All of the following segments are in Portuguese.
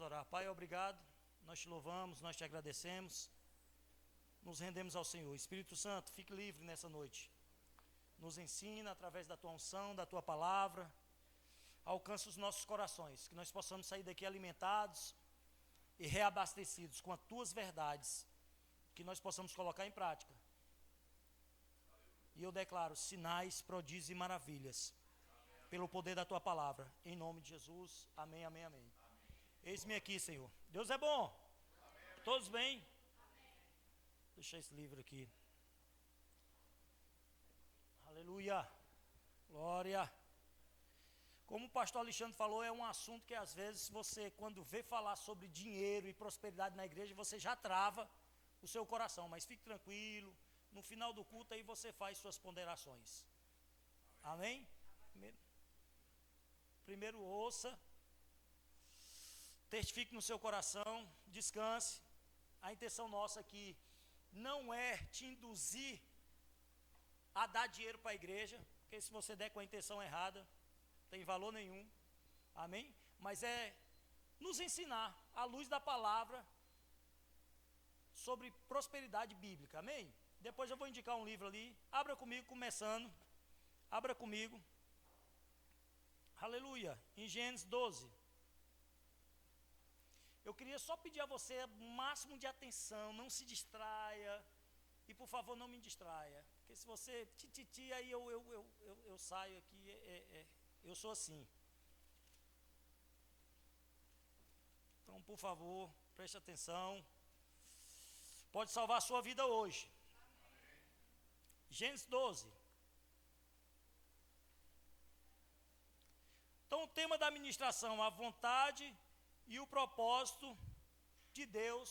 orar. Pai, obrigado. Nós te louvamos, nós te agradecemos. Nos rendemos ao Senhor. Espírito Santo, fique livre nessa noite. Nos ensina através da tua unção, da tua palavra. Alcança os nossos corações. Que nós possamos sair daqui alimentados e reabastecidos com as tuas verdades. Que nós possamos colocar em prática. E eu declaro sinais, prodígios e maravilhas. Pelo poder da tua palavra. Em nome de Jesus. Amém, amém, amém. Eis-me aqui, Senhor. Deus é bom. Amém. Todos bem? Amém. Deixa esse livro aqui. Aleluia. Glória. Como o pastor Alexandre falou, é um assunto que às vezes você, quando vê falar sobre dinheiro e prosperidade na igreja, você já trava o seu coração. Mas fique tranquilo. No final do culto aí você faz suas ponderações. Amém? Primeiro ouça. Testifique no seu coração, descanse. A intenção nossa aqui não é te induzir a dar dinheiro para a igreja, porque se você der com a intenção errada, não tem valor nenhum. Amém? Mas é nos ensinar, à luz da palavra, sobre prosperidade bíblica. Amém? Depois eu vou indicar um livro ali. Abra comigo, começando. Abra comigo. Aleluia. Em Gênesis 12. Eu queria só pedir a você o máximo de atenção, não se distraia, e por favor não me distraia, porque se você aí eu saio aqui, eu sou assim. Então, por favor, preste atenção, pode salvar a sua vida hoje. Gênesis 12. Então, o tema da ministração, a vontade e o propósito de Deus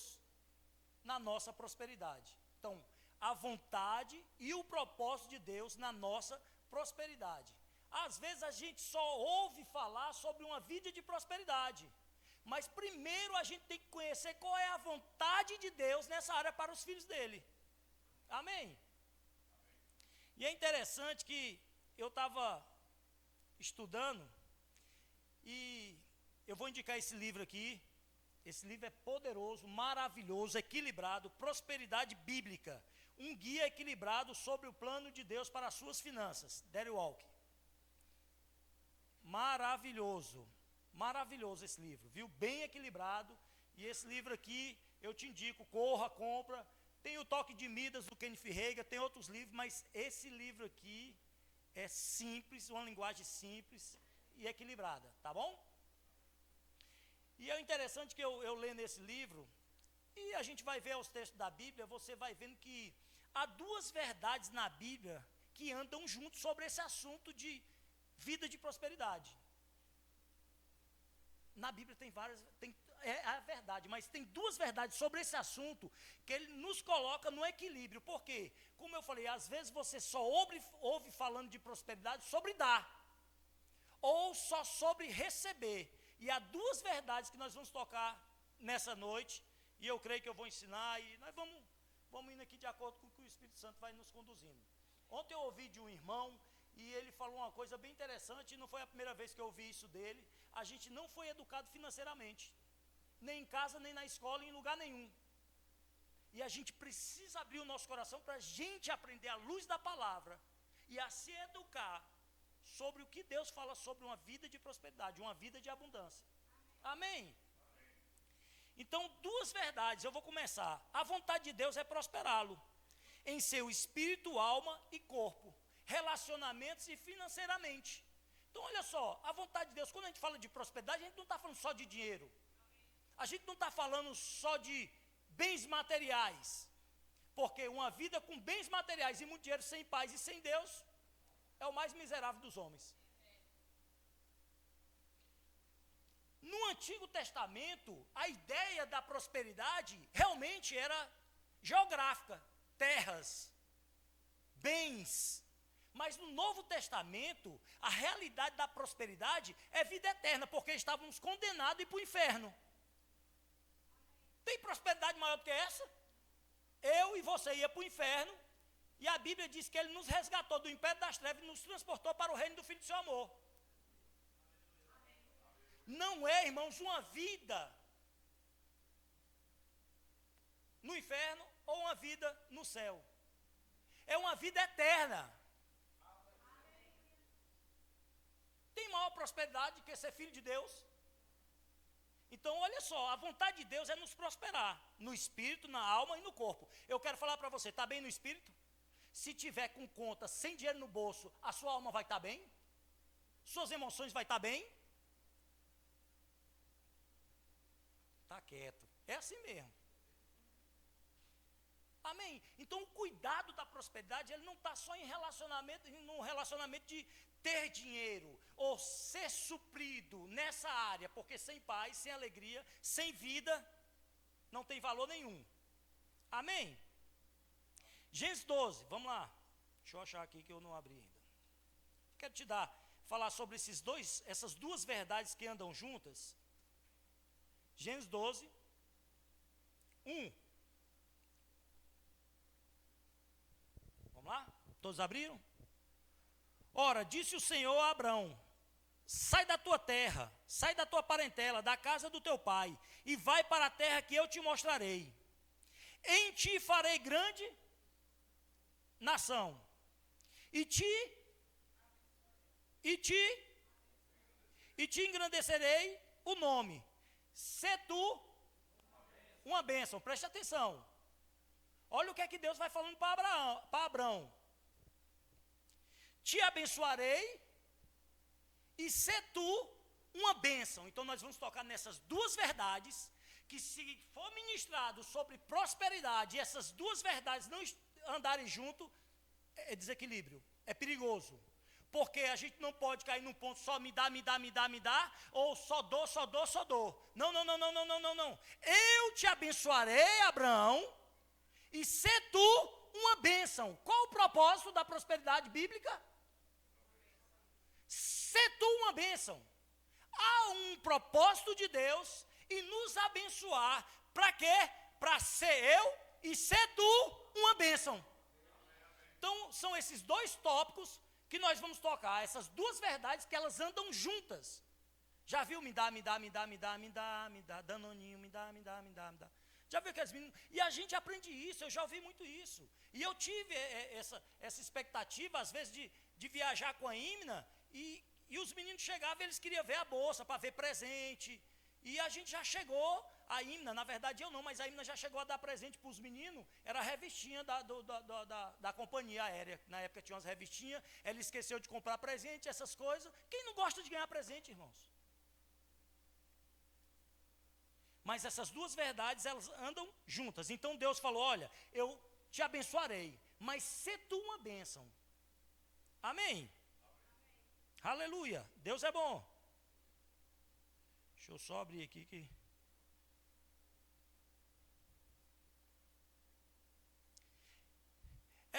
na nossa prosperidade. Então, a vontade e o propósito de Deus na nossa prosperidade. Às vezes a gente só ouve falar sobre uma vida de prosperidade, mas primeiro a gente tem que conhecer qual é a vontade de Deus nessa área para os filhos dele. Amém? E é interessante que eu estava estudando e eu vou indicar esse livro aqui. Esse livro é poderoso, maravilhoso, equilibrado, prosperidade bíblica. Um guia equilibrado sobre o plano de Deus para as suas finanças. Darryl Walker. Maravilhoso. Maravilhoso esse livro, viu? Bem equilibrado. E esse livro aqui, eu te indico, corra, compra. Tem o Toque de Midas, do Kenneth Reagan, tem outros livros, mas esse livro aqui é simples, uma linguagem simples e equilibrada, tá bom? E é interessante que eu lendo esse livro, e a gente vai ver os textos da Bíblia, você vai vendo que há duas verdades na Bíblia que andam juntos sobre esse assunto de vida de prosperidade. Na Bíblia tem várias, é a verdade, mas tem duas verdades sobre esse assunto que ele nos coloca no equilíbrio. Por quê? Como eu falei, às vezes você só ouve falando de prosperidade sobre dar, ou só sobre receber. E há duas verdades que nós vamos tocar nessa noite, e eu creio que eu vou ensinar, e nós vamos indo aqui de acordo com o que o Espírito Santo vai nos conduzindo. Ontem eu ouvi de um irmão, e ele falou uma coisa bem interessante, e não foi a primeira vez que eu ouvi isso dele. A gente não foi educado financeiramente, nem em casa, nem na escola, em lugar nenhum. E a gente precisa abrir o nosso coração para a gente aprender à luz da palavra, e a se educar sobre o que Deus fala sobre uma vida de prosperidade, uma vida de abundância. Amém? Então, duas verdades, eu vou começar. A vontade de Deus é prosperá-lo em seu espírito, alma e corpo, relacionamentos e financeiramente. Então, olha só, a vontade de Deus, quando a gente fala de prosperidade, a gente não está falando só de dinheiro. A gente não está falando só de bens materiais, porque uma vida com bens materiais e muito dinheiro sem paz e sem Deus é o mais miserável dos homens. No Antigo Testamento, a ideia da prosperidade realmente era geográfica, terras, bens. Mas no Novo Testamento, a realidade da prosperidade é vida eterna, porque estávamos condenados a ir para o inferno. Tem prosperidade maior do que essa? Eu e você ia para o inferno, e a Bíblia diz que Ele nos resgatou do império das trevas e nos transportou para o reino do Filho do seu amor. Não é, irmãos, uma vida no inferno ou uma vida no céu. É uma vida eterna. Tem maior prosperidade que ser filho de Deus? Então, olha só, a vontade de Deus é nos prosperar, no espírito, na alma e no corpo. Eu quero falar para você, está bem no espírito? Se tiver com conta, sem dinheiro no bolso, a sua alma vai estar bem? Suas emoções vai estar bem? Está quieto. É assim mesmo. Amém? Então, o cuidado da prosperidade, ele não está só em relacionamento, num relacionamento de ter dinheiro, ou ser suprido nessa área, porque sem paz, sem alegria, sem vida, não tem valor nenhum. Amém? Gênesis 12, vamos lá. Deixa eu achar aqui que eu não abri ainda. Quero te falar sobre essas duas verdades que andam juntas. Gênesis 12, 1. Vamos lá? Todos abriram? Ora, disse o Senhor a Abrão: sai da tua terra, sai da tua parentela, da casa do teu pai, e vai para a terra que eu te mostrarei. Em ti farei grande nação, e te engrandecerei o nome. Se tu uma bênção, preste atenção. Olha o que é que Deus vai falando para Abrão. Te abençoarei e se tu uma bênção. Então nós vamos tocar nessas duas verdades, que se for ministrado sobre prosperidade, e essas duas verdades não andarem junto, é desequilíbrio, é perigoso. Porque a gente não pode cair num ponto só me dá, ou só dou. Não. Eu te abençoarei, Abraão, e se tu uma bênção. Qual o propósito da prosperidade bíblica? Se tu uma bênção. Há um propósito de Deus em nos abençoar. Para quê? Para ser eu e ser tu uma bênção. Então, são esses dois tópicos que nós vamos tocar, essas duas verdades que elas andam juntas. Já viu? Me dá, danoninho, me dá. Já viu aqueles meninos? E a gente aprende isso, eu já ouvi muito isso. E eu tive essa expectativa, às vezes, de viajar com a Imna, e os meninos chegavam, eles queriam ver a bolsa, para ver presente. E a gente já chegou, a Imna, na verdade eu não, mas a Imna já chegou a dar presente para os meninos, era a revistinha da companhia aérea. Na época tinha umas revistinhas, ela esqueceu de comprar presente, essas coisas. Quem não gosta de ganhar presente, irmãos? Mas essas duas verdades, elas andam juntas. Então Deus falou, olha, eu te abençoarei, mas se tu uma bênção. Amém? Aleluia, Deus é bom. Deixa eu só abrir aqui que...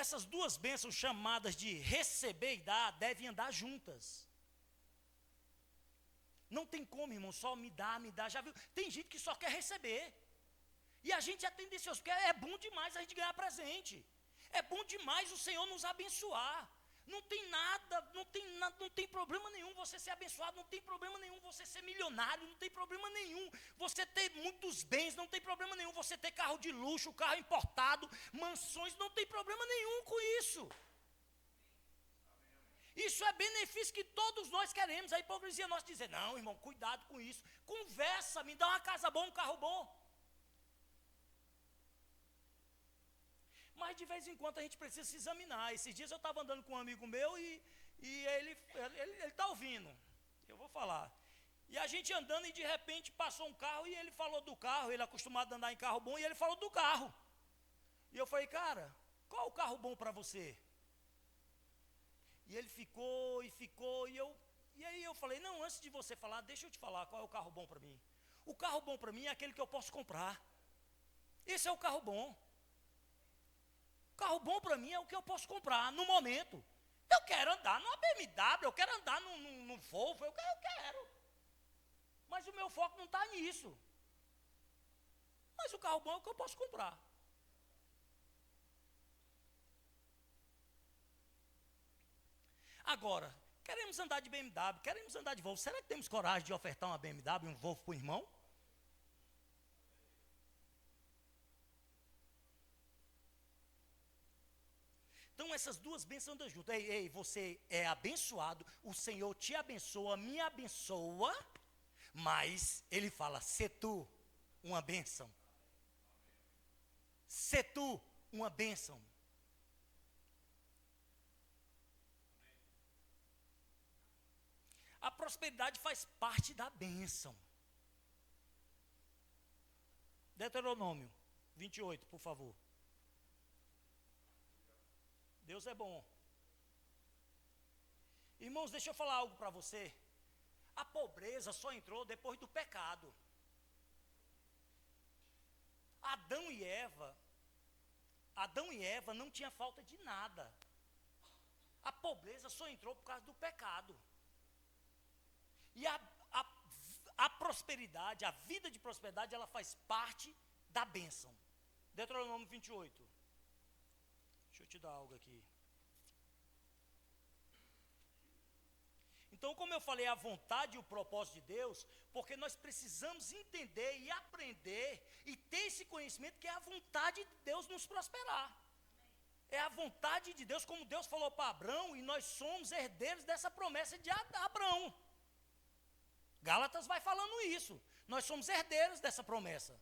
Essas duas bênçãos chamadas de receber e dar, devem andar juntas. Não tem como, irmão, só me dá, já viu? Tem gente que só quer receber. E a gente é tendencioso, porque é bom demais a gente ganhar presente. É bom demais o Senhor nos abençoar. Não tem nada, não tem problema nenhum você ser abençoado, não tem problema nenhum você ser milionário, não tem problema nenhum você ter muitos bens, não tem problema nenhum você ter carro de luxo, carro importado, mansões, não tem problema nenhum com isso. Isso é benefício que todos nós queremos. A hipocrisia nossa dizer, não, irmão, cuidado com isso. Conversa, me dá uma casa boa, um carro bom. Mas de vez em quando a gente precisa se examinar. Esses dias eu estava andando com um amigo meu e ele está ouvindo. Eu vou falar. E a gente andando e de repente passou um carro e ele falou do carro. Ele é acostumado a andar em carro bom e ele falou do carro. E eu falei, cara, qual o carro bom para você? E ele ficou, e aí eu falei, não, antes de você falar, deixa eu te falar qual é o carro bom para mim. O carro bom para mim é aquele que eu posso comprar. Esse é o carro bom. O carro bom para mim é o que eu posso comprar no momento. Eu quero andar numa BMW, eu quero andar num Volvo, eu quero. Mas o meu foco não está nisso. Mas o carro bom é o que eu posso comprar. Agora, queremos andar de BMW, queremos andar de Volvo. Será que temos coragem de ofertar uma BMW, um Volvo para o irmão? essas duas bênçãos andam juntas. Ei, você é abençoado, o Senhor te abençoa, me abençoa, mas Ele fala, se tu uma bênção. Se tu uma bênção. A prosperidade faz parte da bênção. Deuteronômio 28, por favor. Deus é bom. Irmãos, deixa eu falar algo para você. A pobreza só entrou depois do pecado. Adão e Eva não tinham falta de nada. A pobreza só entrou por causa do pecado. E a prosperidade, a vida de prosperidade, ela faz parte da bênção. Deuteronômio 28. Deixa eu te dar algo aqui. Então, como eu falei, a vontade e o propósito de Deus, porque nós precisamos entender e aprender e ter esse conhecimento que é a vontade de Deus nos prosperar. É a vontade de Deus, como Deus falou para Abraão, e nós somos herdeiros dessa promessa de Abraão. Gálatas vai falando isso. Nós somos herdeiros dessa promessa.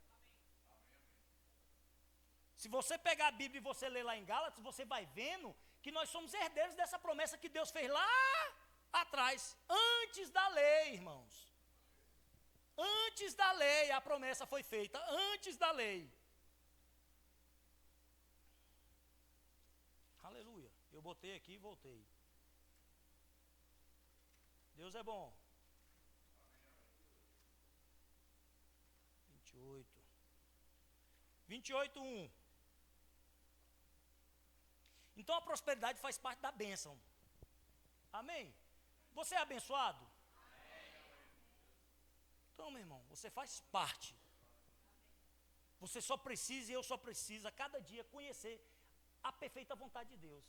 Se você pegar a Bíblia e você ler lá em Gálatas, você vai vendo que nós somos herdeiros dessa promessa que Deus fez lá atrás, antes da lei, irmãos. Antes da lei, a promessa foi feita, antes da lei. Aleluia. Eu botei aqui e voltei. Deus é bom. 28, 1. Então a prosperidade faz parte da bênção. Amém? Você é abençoado? Então, meu irmão, você faz parte. Você só precisa e eu só preciso a cada dia conhecer a perfeita vontade de Deus,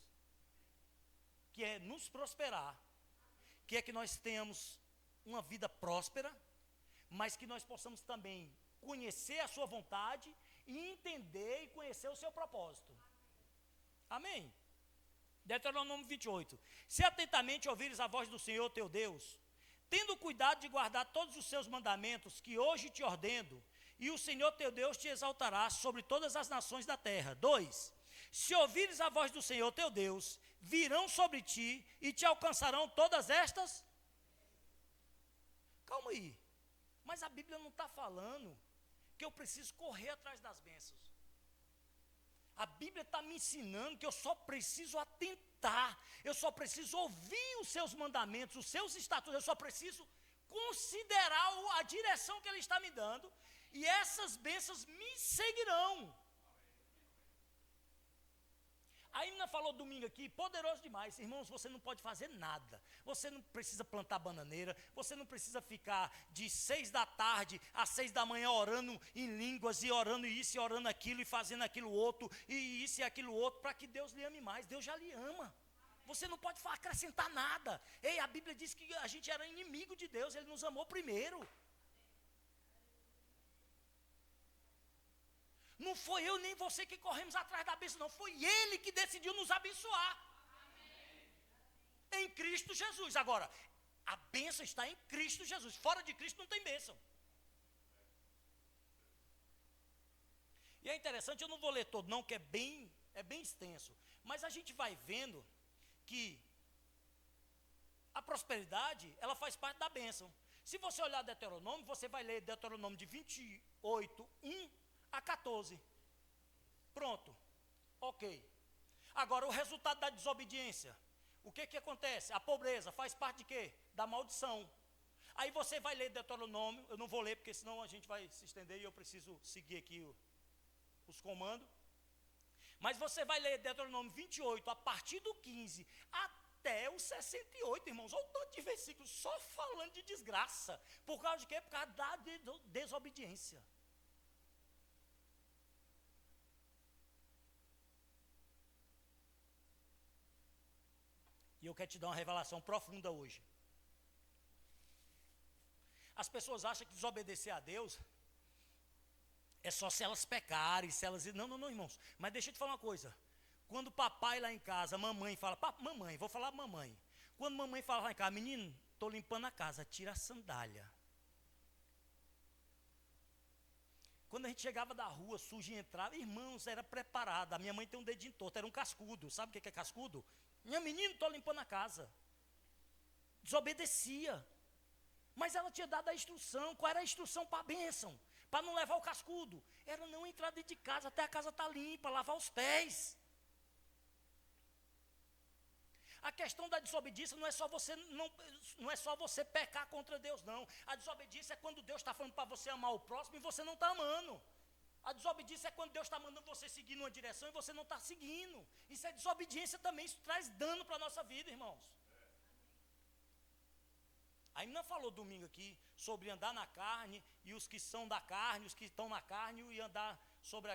que é nos prosperar, que é que nós tenhamos uma vida próspera, mas que nós possamos também conhecer a sua vontade e entender e conhecer o seu propósito. Amém? Deuteronômio 28. Se atentamente ouvires a voz do Senhor teu Deus, tendo cuidado de guardar todos os seus mandamentos que hoje te ordeno, e o Senhor teu Deus te exaltará sobre todas as nações da terra. 2. Se ouvires a voz do Senhor teu Deus, virão sobre ti e te alcançarão todas estas. Calma aí. Mas a Bíblia não está falando que eu preciso correr atrás das bênçãos. A Bíblia está me ensinando que eu só preciso atentar, eu só preciso ouvir os seus mandamentos, os seus estatutos, eu só preciso considerar a direção que Ele está me dando, e essas bênçãos me seguirão. A menina falou domingo aqui, poderoso demais. Irmãos, você não pode fazer nada. Você não precisa plantar bananeira. Você não precisa ficar de 6 da tarde a 6 da manhã orando em línguas, e orando isso, e orando aquilo, e fazendo aquilo outro, e isso e aquilo outro, para que Deus lhe ame mais. Deus já lhe ama. Você não pode acrescentar nada. Ei, a Bíblia diz que a gente era inimigo de Deus, Ele nos amou primeiro. Não foi eu nem você que corremos atrás da bênção, não. Foi Ele que decidiu nos abençoar. Amém. Em Cristo Jesus. Agora, a bênção está em Cristo Jesus. Fora de Cristo não tem bênção. E é interessante, eu não vou ler todo não, que é bem extenso. Mas a gente vai vendo que a prosperidade, ela faz parte da bênção. Se você olhar Deuteronômio, você vai ler Deuteronômio de 28, 1 a 14. Pronto. Ok. Agora, o resultado da desobediência. O que acontece? A pobreza faz parte de quê? Da maldição. Aí você vai ler Deuteronômio. Eu não vou ler, porque senão a gente vai se estender e eu preciso seguir aqui os comandos. Mas você vai ler Deuteronômio 28, a partir do 15 até o 68, irmãos. Olha o tanto de versículos só falando de desgraça. Por causa de quê? Por causa da desobediência. E eu quero te dar uma revelação profunda hoje. As pessoas acham que desobedecer a Deus é só se elas pecarem, se elas... Não, irmãos. Mas deixa eu te falar uma coisa. Quando o papai lá em casa, mamãe fala, mamãe, vou falar mamãe. Quando mamãe fala lá em casa, menino, estou limpando a casa, tira a sandália. Quando a gente chegava da rua, sujo e entrava, irmãos, era preparada. A minha mãe tem um dedinho torto, era um cascudo. Sabe o que é cascudo? Minha menina, estou limpando a casa. Desobedecia. Mas ela tinha dado a instrução. Qual era a instrução para a bênção? Para não levar o cascudo. Era não entrar dentro de casa, até a casa estar limpa, lavar os pés. A questão da desobediência não é só você pecar contra Deus, não. A desobediência é quando Deus está falando para você amar o próximo e você não está amando. A desobediência é quando Deus está mandando você seguir numa direção e você não está seguindo. Isso é desobediência também, isso traz dano para a nossa vida, irmãos. A Imna falou domingo aqui sobre andar na carne e os que são da carne, os que estão na carne e andar sobre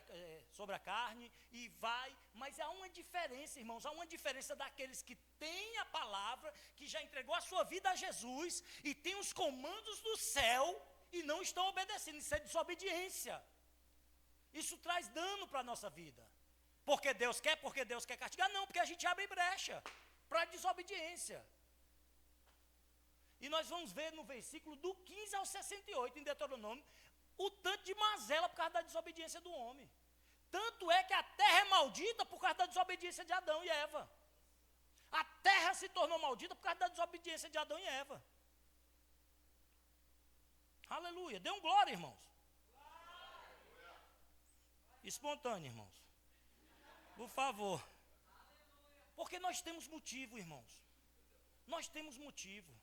a carne e vai, mas há uma diferença, irmãos, há uma diferença daqueles que têm a palavra, que já entregou a sua vida a Jesus e tem os comandos do céu e não estão obedecendo. Isso é desobediência. Isso traz dano para a nossa vida. Porque Deus quer castigar? Não, porque a gente abre brecha para a desobediência. E nós vamos ver no versículo do 15 ao 68, em Deuteronômio, o tanto de mazela por causa da desobediência do homem. Tanto é que a terra é maldita por causa da desobediência de Adão e Eva. A terra se tornou maldita por causa da desobediência de Adão e Eva. Aleluia. Dê um glória, irmãos. Espontâneo, irmãos. Por favor. Porque nós temos motivo, irmãos. Nós temos motivo.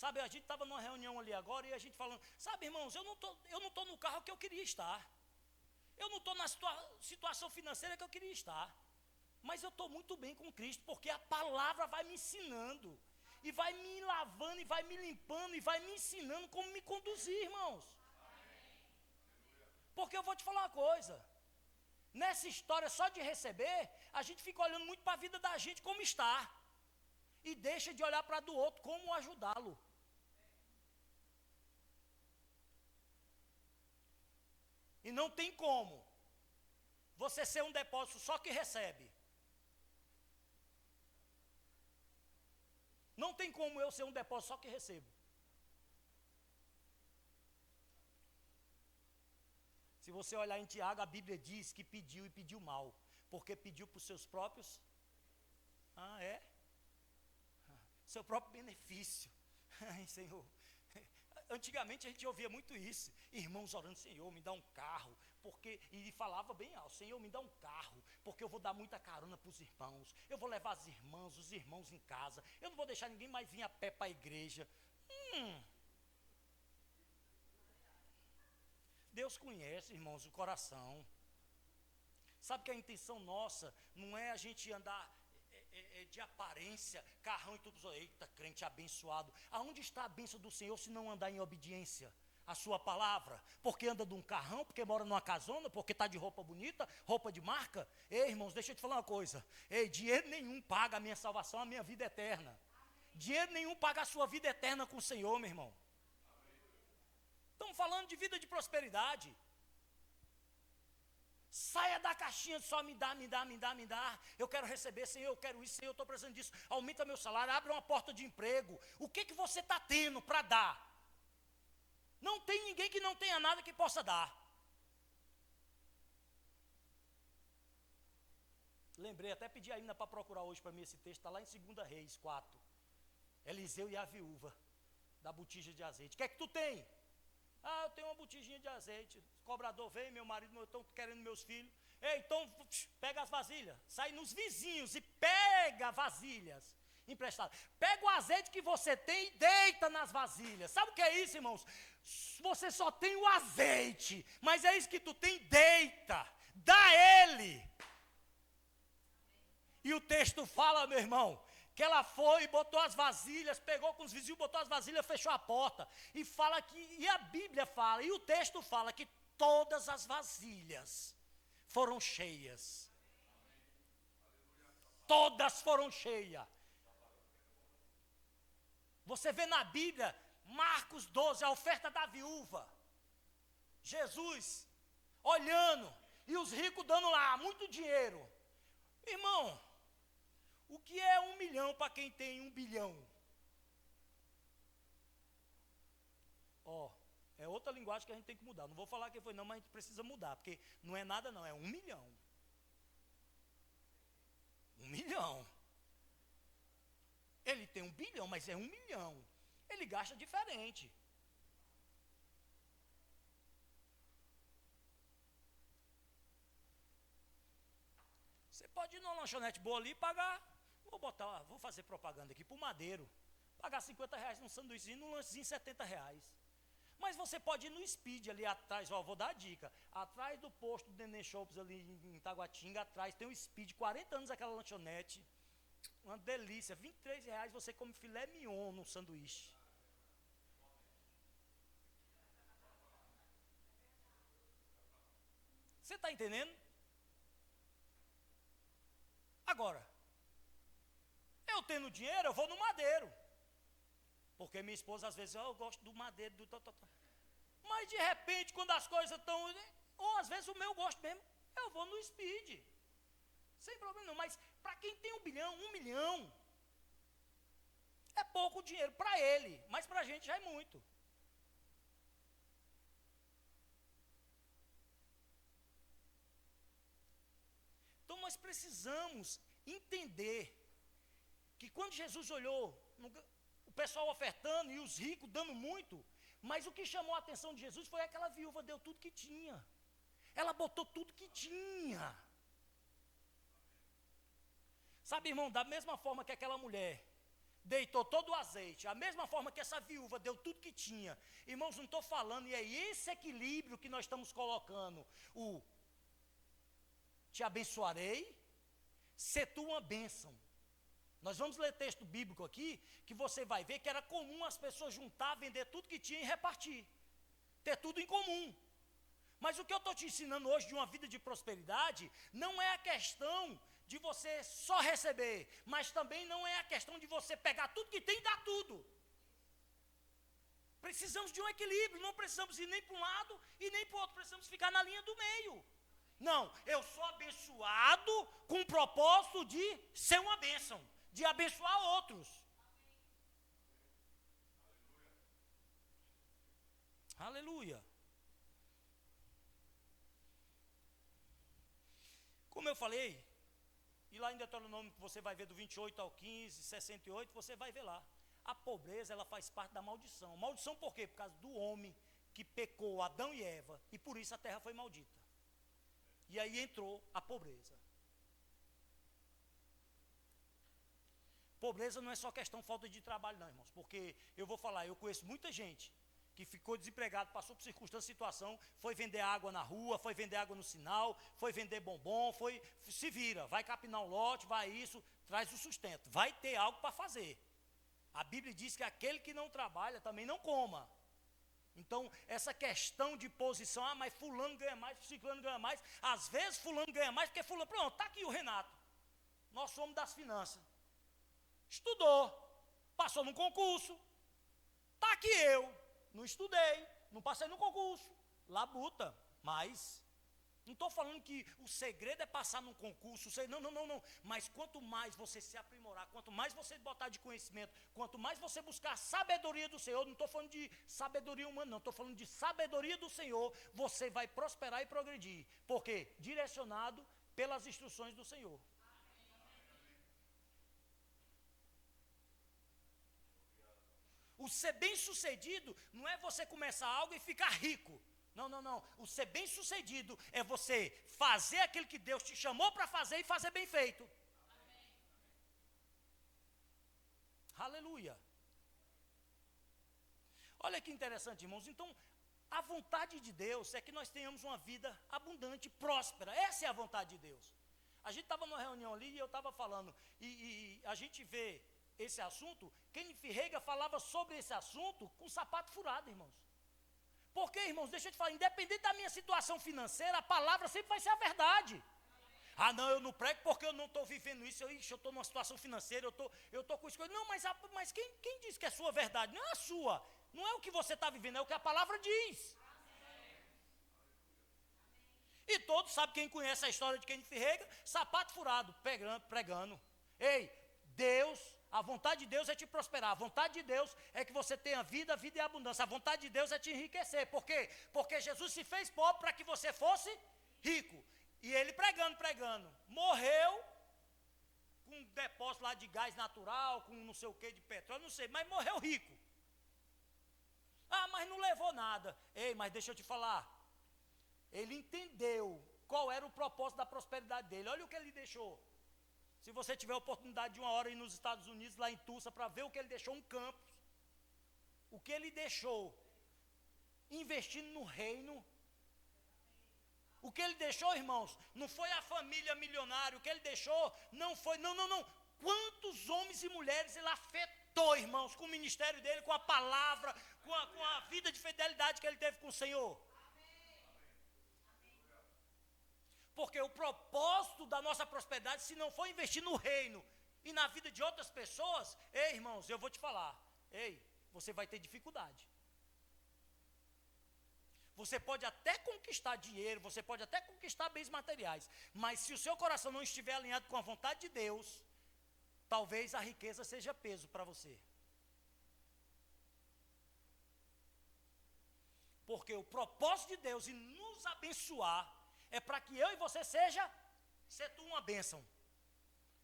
Sabe, a gente estava numa reunião ali agora e a gente falando, sabe, irmãos, eu não estou no carro que eu queria estar. Eu não estou na situação financeira que eu queria estar. Mas eu estou muito bem com Cristo, porque a palavra vai me ensinando. E vai me lavando, e vai me limpando, e vai me ensinando como me conduzir, irmãos. Porque eu vou te falar uma coisa. Nessa história só de receber, a gente fica olhando muito para a vida da gente como está. E deixa de olhar para a do outro, como ajudá-lo. E não tem como você ser um depósito só que recebe. Não tem como eu ser um depósito só que recebo. Se você olhar em Tiago, a Bíblia diz que pediu e pediu mal. Porque pediu para os seus próprios. Seu próprio benefício. Ai, Senhor. Antigamente a gente ouvia muito isso. Irmãos orando, Senhor, me dá um carro. E falava bem alto, Senhor, me dá um carro, porque eu vou dar muita carona para os irmãos. Eu vou levar as irmãs, os irmãos em casa. Eu não vou deixar ninguém mais vir a pé para a igreja. Deus conhece, irmãos, o coração. Sabe que a intenção nossa não é a gente andar de aparência, carrão e tudo. Eita, crente abençoado. Aonde está a bênção do Senhor se não andar em obediência à sua palavra? Porque anda de um carrão, porque mora numa casona, porque está de roupa bonita, roupa de marca. Ei, irmãos, deixa eu te falar uma coisa. Dinheiro nenhum paga a minha salvação, a minha vida eterna. Dinheiro nenhum paga a sua vida eterna com o Senhor, meu irmão. Estamos falando de vida de prosperidade. Saia da caixinha de só me dá. Eu quero receber, Senhor, eu quero isso, Senhor, eu estou precisando disso. Aumenta meu salário, abre uma porta de emprego. O que você está tendo para dar? Não tem ninguém que não tenha nada que possa dar. Lembrei, até pedi ainda para procurar hoje para mim esse texto, está lá em 2 Reis 4. Eliseu e a viúva da botija de azeite. O que é que tu tem? Eu tenho uma botijinha de azeite. O cobrador veio, meu marido, estão querendo meus filhos. Então pega as vasilhas. Sai nos vizinhos e pega vasilhas emprestadas. Pega o azeite que você tem e deita nas vasilhas. Sabe o que é isso, irmãos? Você só tem o azeite, mas é isso que tu tem, deita. Dá ele. E o texto fala, meu irmão, que ela foi e botou as vasilhas, pegou com os vizinhos, botou as vasilhas, fechou a porta. E fala que, e a Bíblia fala, e o texto fala que todas as vasilhas foram cheias. Todas foram cheias. Você vê na Bíblia, Marcos 12, a oferta da viúva. Jesus olhando, e os ricos dando lá muito dinheiro. Irmão, o que é 1 milhão para quem tem 1 bilhão? Ó, é outra linguagem que a gente tem que mudar. Não vou falar quem foi não, mas a gente precisa mudar, porque não é nada não, é 1 milhão. 1 milhão. Ele tem 1 bilhão, mas é 1 milhão. Ele gasta diferente. Você pode ir numa lanchonete boa ali e pagar, vou fazer propaganda aqui, pro Madeiro, pagar 50 reais num sanduíche, num lanchezinho 70 reais. Mas você pode ir no Speed ali atrás, ó, vou dar a dica, atrás do posto do Nenê Shops ali em Taguatinga, atrás tem um Speed, 40 anos aquela lanchonete, uma delícia, 23 reais você come filé mignon num sanduíche. Você está entendendo? Agora, eu tendo dinheiro, eu vou no Madeiro. Porque minha esposa, às vezes, eu gosto do Madeiro, do Mas, de repente, quando as coisas estão... Ou, às vezes, o meu gosto mesmo, eu vou no Speed. Sem problema não. Mas, para quem tem 1 bilhão, 1 milhão, é pouco dinheiro para ele. Mas, para a gente, já é muito. Então, nós precisamos entender que quando Jesus olhou o pessoal ofertando e os ricos dando muito, mas o que chamou a atenção de Jesus foi aquela viúva, deu tudo que tinha. Ela botou tudo que tinha. Sabe, irmão, da mesma forma que aquela mulher deitou todo o azeite, a mesma forma que essa viúva deu tudo que tinha. Irmãos, não estou falando, e é esse equilíbrio que nós estamos colocando. Te abençoarei, se tu uma bênção. Nós vamos ler texto bíblico aqui, que você vai ver que era comum as pessoas juntar, vender tudo que tinha e repartir. Ter tudo em comum. Mas o que eu estou te ensinando hoje de uma vida de prosperidade, não é a questão de você só receber, mas também não é a questão de você pegar tudo que tem e dar tudo. Precisamos de um equilíbrio, não precisamos ir nem para um lado e nem para o outro, precisamos ficar na linha do meio. Não, eu sou abençoado com o propósito de ser uma bênção, de abençoar outros. Aleluia. Como eu falei, e lá em Deuteronômio você vai ver do 28 ao 15, 68, você vai ver lá. A pobreza, ela faz parte da maldição. Maldição por quê? Por causa do homem que pecou, Adão e Eva, e por isso a terra foi maldita. E aí entrou a pobreza. Pobreza não é só questão de falta de trabalho, não, irmãos. Porque eu vou falar, eu conheço muita gente que ficou desempregado, passou por circunstância, situação, foi vender água na rua, foi vender água no sinal, foi vender bombom, se vira, vai capinar um lote, vai isso, traz o sustento. Vai ter algo para fazer. A Bíblia diz que aquele que não trabalha também não coma. Então, essa questão de posição, mas fulano ganha mais, ciclano ganha mais. Às vezes fulano ganha mais, porque fulano, pronto, está aqui o Renato. Nós somos das finanças. Estudou, passou num concurso. Está aqui eu, não estudei, não passei no concurso. Labuta, mas... Não estou falando que o segredo é passar num concurso, não. Mas quanto mais você se aprimorar, quanto mais você botar de conhecimento, quanto mais você buscar a sabedoria do Senhor, não estou falando de sabedoria humana, não, estou falando de sabedoria do Senhor, você vai prosperar e progredir. Por quê? Direcionado pelas instruções do Senhor. O ser bem-sucedido não é você começar algo e ficar rico. Não. O ser bem-sucedido é você fazer aquilo que Deus te chamou para fazer e fazer bem feito. Amém. Aleluia. Olha que interessante, irmãos. Então, a vontade de Deus é que nós tenhamos uma vida abundante, próspera. Essa é a vontade de Deus. A gente estava numa reunião ali e eu estava falando, e a gente vê esse assunto, Kenneth Reagan falava sobre esse assunto com sapato furado, irmãos. Porque, irmãos, deixa eu te falar, independente da minha situação financeira, a palavra sempre vai ser a verdade. Ah, não, eu não prego porque eu não estou vivendo isso, eu estou numa situação financeira, eu estou com isso. Não, mas quem diz que é sua verdade? Não é a sua, não é o que você está vivendo, é o que a palavra diz. E todos sabem, quem conhece a história de Kenneth Reagan, sapato furado, pregando. Ei, Deus, a vontade de Deus é te prosperar. A vontade de Deus é que você tenha vida, vida e abundância. A vontade de Deus é te enriquecer. Por quê? Porque Jesus se fez pobre para que você fosse rico. E ele pregando. Morreu com um depósito lá de gás natural, com não sei o que de petróleo, não sei, mas morreu rico. Ah, mas não levou nada. Ei, mas deixa eu te falar. Ele entendeu qual era o propósito da prosperidade dele. Olha o que ele deixou. Se você tiver a oportunidade de uma hora ir nos Estados Unidos, lá em Tulsa, para ver o que ele deixou, um campus. O que ele deixou, investindo no reino. O que ele deixou, irmãos, não foi a família milionária. O que ele deixou não foi, não. Quantos homens e mulheres ele afetou, irmãos, com o ministério dele, com a palavra, com a vida de fidelidade que ele teve com o Senhor. Porque o propósito da nossa prosperidade, se não for investir no reino e na vida de outras pessoas, ei, irmãos, eu vou te falar, você vai ter dificuldade. Você pode até conquistar dinheiro, você pode até conquistar bens materiais, mas se o seu coração não estiver alinhado com a vontade de Deus, talvez a riqueza seja peso para você. Porque o propósito de Deus em nos abençoar é para que eu e você seja uma bênção.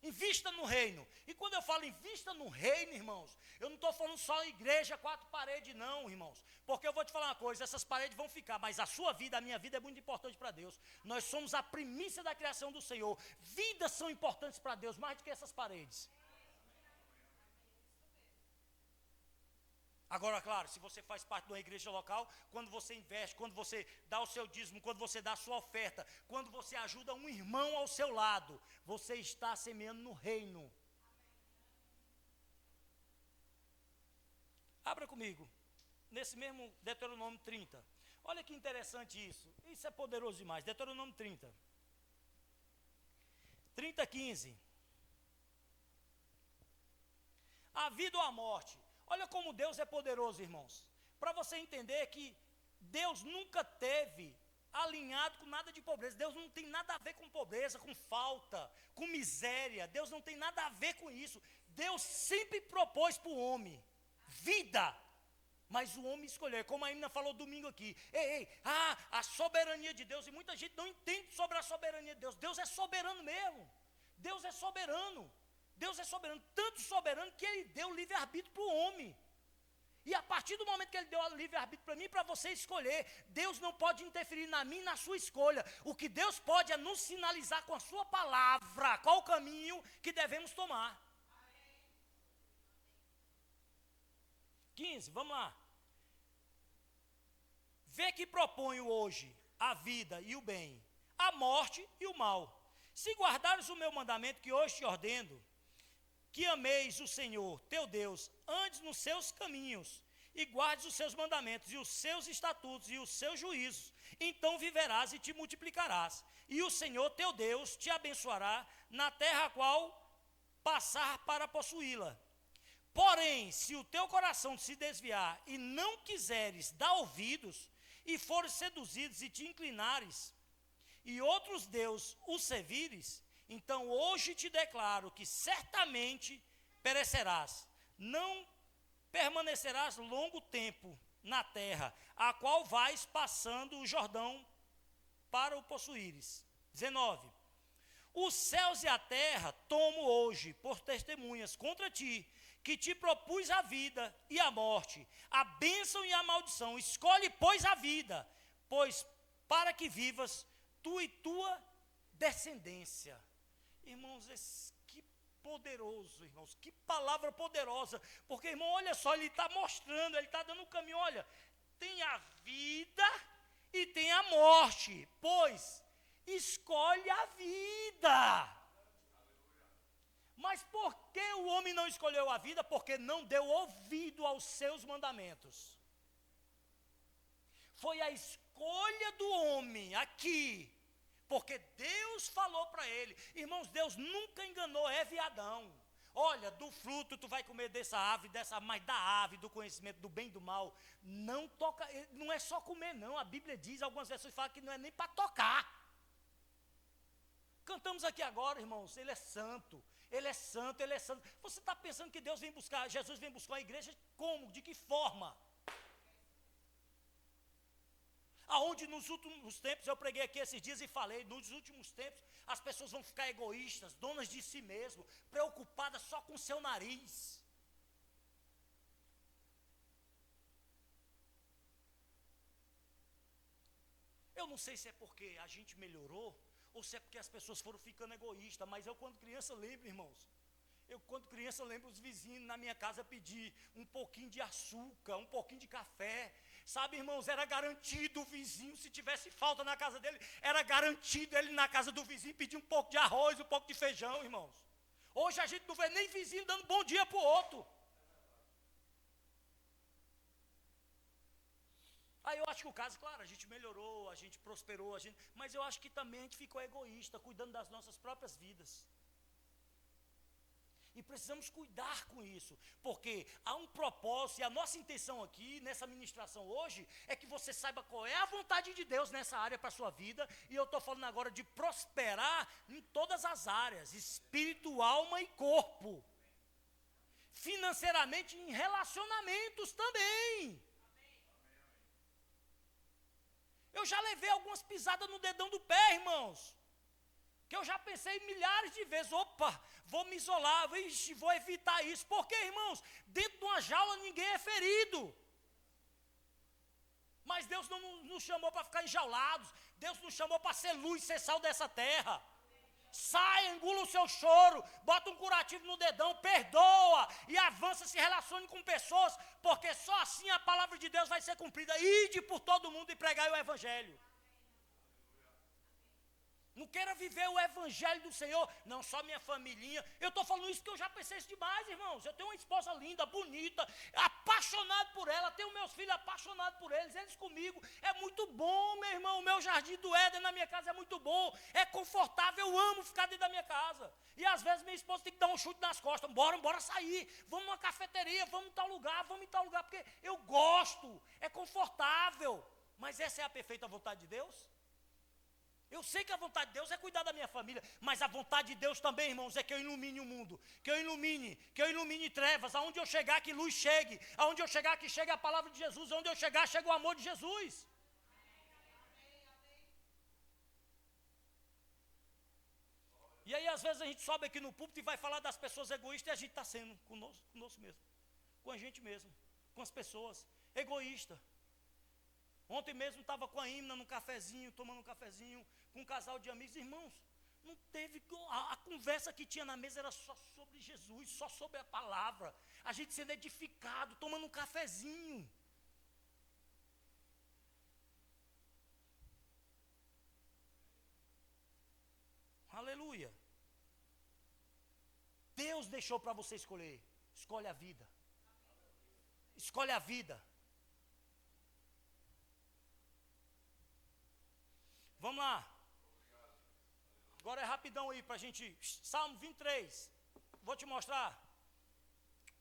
Invista no reino. E quando eu falo invista no reino, irmãos, eu não estou falando só igreja, 4 paredes, não, irmãos. Porque eu vou te falar uma coisa, essas paredes vão ficar, mas a sua vida, a minha vida é muito importante para Deus. Nós somos a primícia da criação do Senhor. Vidas são importantes para Deus, mais do que essas paredes. Agora, claro, se você faz parte de uma igreja local, quando você investe, quando você dá o seu dízimo, quando você dá a sua oferta, quando você ajuda um irmão ao seu lado, você está semeando no reino. Abra comigo, nesse mesmo Deuteronômio 30. Olha que interessante isso. Isso é poderoso demais. Deuteronômio 30. 30:15. A vida ou a morte. Olha como Deus é poderoso, irmãos. Para você entender que Deus nunca teve alinhado com nada de pobreza. Deus não tem nada a ver com pobreza, com falta, com miséria. Deus não tem nada a ver com isso. Deus sempre propôs para o homem vida. Mas o homem escolheu, como a Imna falou domingo aqui. A soberania de Deus. E muita gente não entende sobre a soberania de Deus. Deus é soberano mesmo. Deus é soberano. Deus é soberano, tanto soberano que Ele deu livre-arbítrio para o homem. E a partir do momento que Ele deu livre-arbítrio para mim e para você escolher, Deus não pode interferir na minha e na sua escolha. O que Deus pode é nos sinalizar com a sua palavra qual o caminho que devemos tomar. 15, vamos lá. Vê que proponho hoje a vida e o bem, a morte e o mal. Se guardares o meu mandamento que hoje te ordeno, que ameis o Senhor, teu Deus, andes nos seus caminhos, e guardes os seus mandamentos, e os seus estatutos, e os seus juízos, então viverás e te multiplicarás. E o Senhor, teu Deus, te abençoará na terra a qual passar para possuí-la. Porém, se o teu coração se desviar, e não quiseres dar ouvidos, e fores seduzidos, e te inclinares, e outros deuses os servires, então hoje te declaro que certamente perecerás, não permanecerás longo tempo na terra, a qual vais passando o Jordão para o possuíres. 19. Os céus e a terra tomo hoje por testemunhas contra ti, que te propus a vida e a morte, a bênção e a maldição. Escolhe, pois, a vida, pois para que vivas tu e tua descendência. Irmãos, que poderoso, irmãos, que palavra poderosa, porque, irmão, olha só, ele está mostrando, ele está dando um caminho, olha, tem a vida e tem a morte, pois escolhe a vida. Mas por que o homem não escolheu a vida? Porque não deu ouvido aos seus mandamentos. Foi a escolha do homem aqui, porque Deus falou para ele. Irmãos, Deus nunca enganou Eva e Adão. Olha, do fruto tu vai comer dessa árvore, mas da árvore do conhecimento do bem e do mal. Não toca, não é só comer não. A Bíblia diz, algumas versões falam que não é nem para tocar. Cantamos aqui agora, irmãos, Ele é santo, Ele é santo, Ele é santo. Você está pensando que Deus vem buscar, Jesus vem buscar a igreja como? De que forma? Aonde nos últimos tempos, eu preguei aqui esses dias e falei, nos últimos tempos, as pessoas vão ficar egoístas, donas de si mesmo, preocupadas só com o seu nariz. Eu não sei se é porque a gente melhorou, ou se é porque as pessoas foram ficando egoístas, mas eu quando criança lembro, irmãos, quando criança lembro os vizinhos na minha casa pedir um pouquinho de açúcar, um pouquinho de café, sabe, irmãos, era garantido o vizinho, se tivesse falta na casa dele, era garantido ele na casa do vizinho pedir um pouco de arroz, um pouco de feijão, irmãos. Hoje a gente não vê nem vizinho dando bom dia para o outro. Aí eu acho que o caso, claro, a gente melhorou, a gente prosperou, mas eu acho que também a gente ficou egoísta, cuidando das nossas próprias vidas. E precisamos cuidar com isso, porque há um propósito, e a nossa intenção aqui, nessa ministração hoje, é que você saiba qual é a vontade de Deus nessa área para a sua vida, e eu estou falando agora de prosperar em todas as áreas, espírito, alma e corpo. Financeiramente, em relacionamentos também. Eu já levei algumas pisadas no dedão do pé, irmãos. Que eu já pensei milhares de vezes, opa, vou me isolar, vou evitar isso. Porque, irmãos, dentro de uma jaula ninguém é ferido. Mas Deus não nos chamou para ficar enjaulados. Deus nos chamou para ser luz, ser sal dessa terra. Sai, engula o seu choro, bota um curativo no dedão, perdoa e avança, se relacione com pessoas, porque só assim a palavra de Deus vai ser cumprida. Ide por todo mundo e pregai o evangelho. Não queira viver o evangelho do Senhor, não só minha familhinha. Eu estou falando isso que eu já pensei isso demais, irmãos. Eu tenho uma esposa linda, bonita, apaixonado por ela, tenho meus filhos apaixonados por eles comigo. É muito bom, meu irmão. O meu jardim do Éden na minha casa é muito bom, é confortável, eu amo ficar dentro da minha casa. E às vezes minha esposa tem que dar um chute nas costas. Bora sair, vamos numa cafeteria, vamos em tal lugar, porque eu gosto, é confortável. Mas essa é a perfeita vontade de Deus? Eu sei que a vontade de Deus é cuidar da minha família, mas a vontade de Deus também, irmãos, é que eu ilumine o mundo, que eu ilumine trevas, aonde eu chegar que luz chegue, aonde eu chegar que chegue a palavra de Jesus, aonde eu chegar chega o amor de Jesus. E aí às vezes a gente sobe aqui no púlpito e vai falar das pessoas egoístas e a gente está sendo conosco mesmo, com a gente mesmo, com as pessoas, egoísta. Ontem mesmo estava com a Imna num cafezinho, tomando um cafezinho, com um casal de amigos. Irmãos, não teve, a conversa que tinha na mesa era só sobre Jesus, só sobre a palavra. A gente sendo edificado, tomando um cafezinho. Aleluia. Deus deixou para você escolher. Escolhe a vida. Escolhe a vida. Vamos lá. Agora é rapidão aí para a gente. Salmo 23. Vou te mostrar.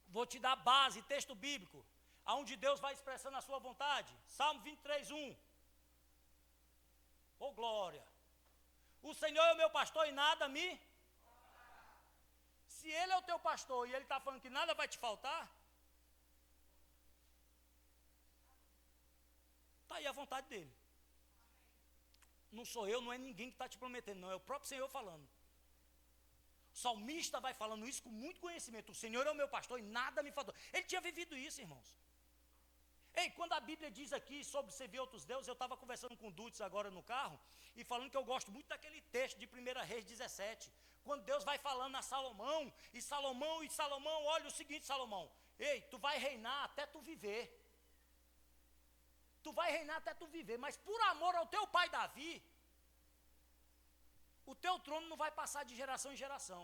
Vou te dar base, texto bíblico. Aonde Deus vai expressando a sua vontade. Salmo 23, 1. Oh glória. O Senhor é o meu pastor e nada me... Se Ele é o teu pastor e Ele está falando que nada vai te faltar, está aí a vontade dEle. Não sou eu, não é ninguém que está te prometendo, não, é o próprio Senhor falando. O salmista vai falando isso com muito conhecimento. O Senhor é o meu pastor e nada me faltou. Ele tinha vivido isso, irmãos. Ei, quando a Bíblia diz aqui sobre servir outros deuses, eu estava conversando com o Dutz agora no carro, e falando que eu gosto muito daquele texto de 1 Reis 17, quando Deus vai falando a Salomão, olha o seguinte, Salomão, ei, tu vai reinar até tu viver. Tu vai reinar até tu viver, mas por amor ao teu pai Davi, o teu trono não vai passar de geração em geração.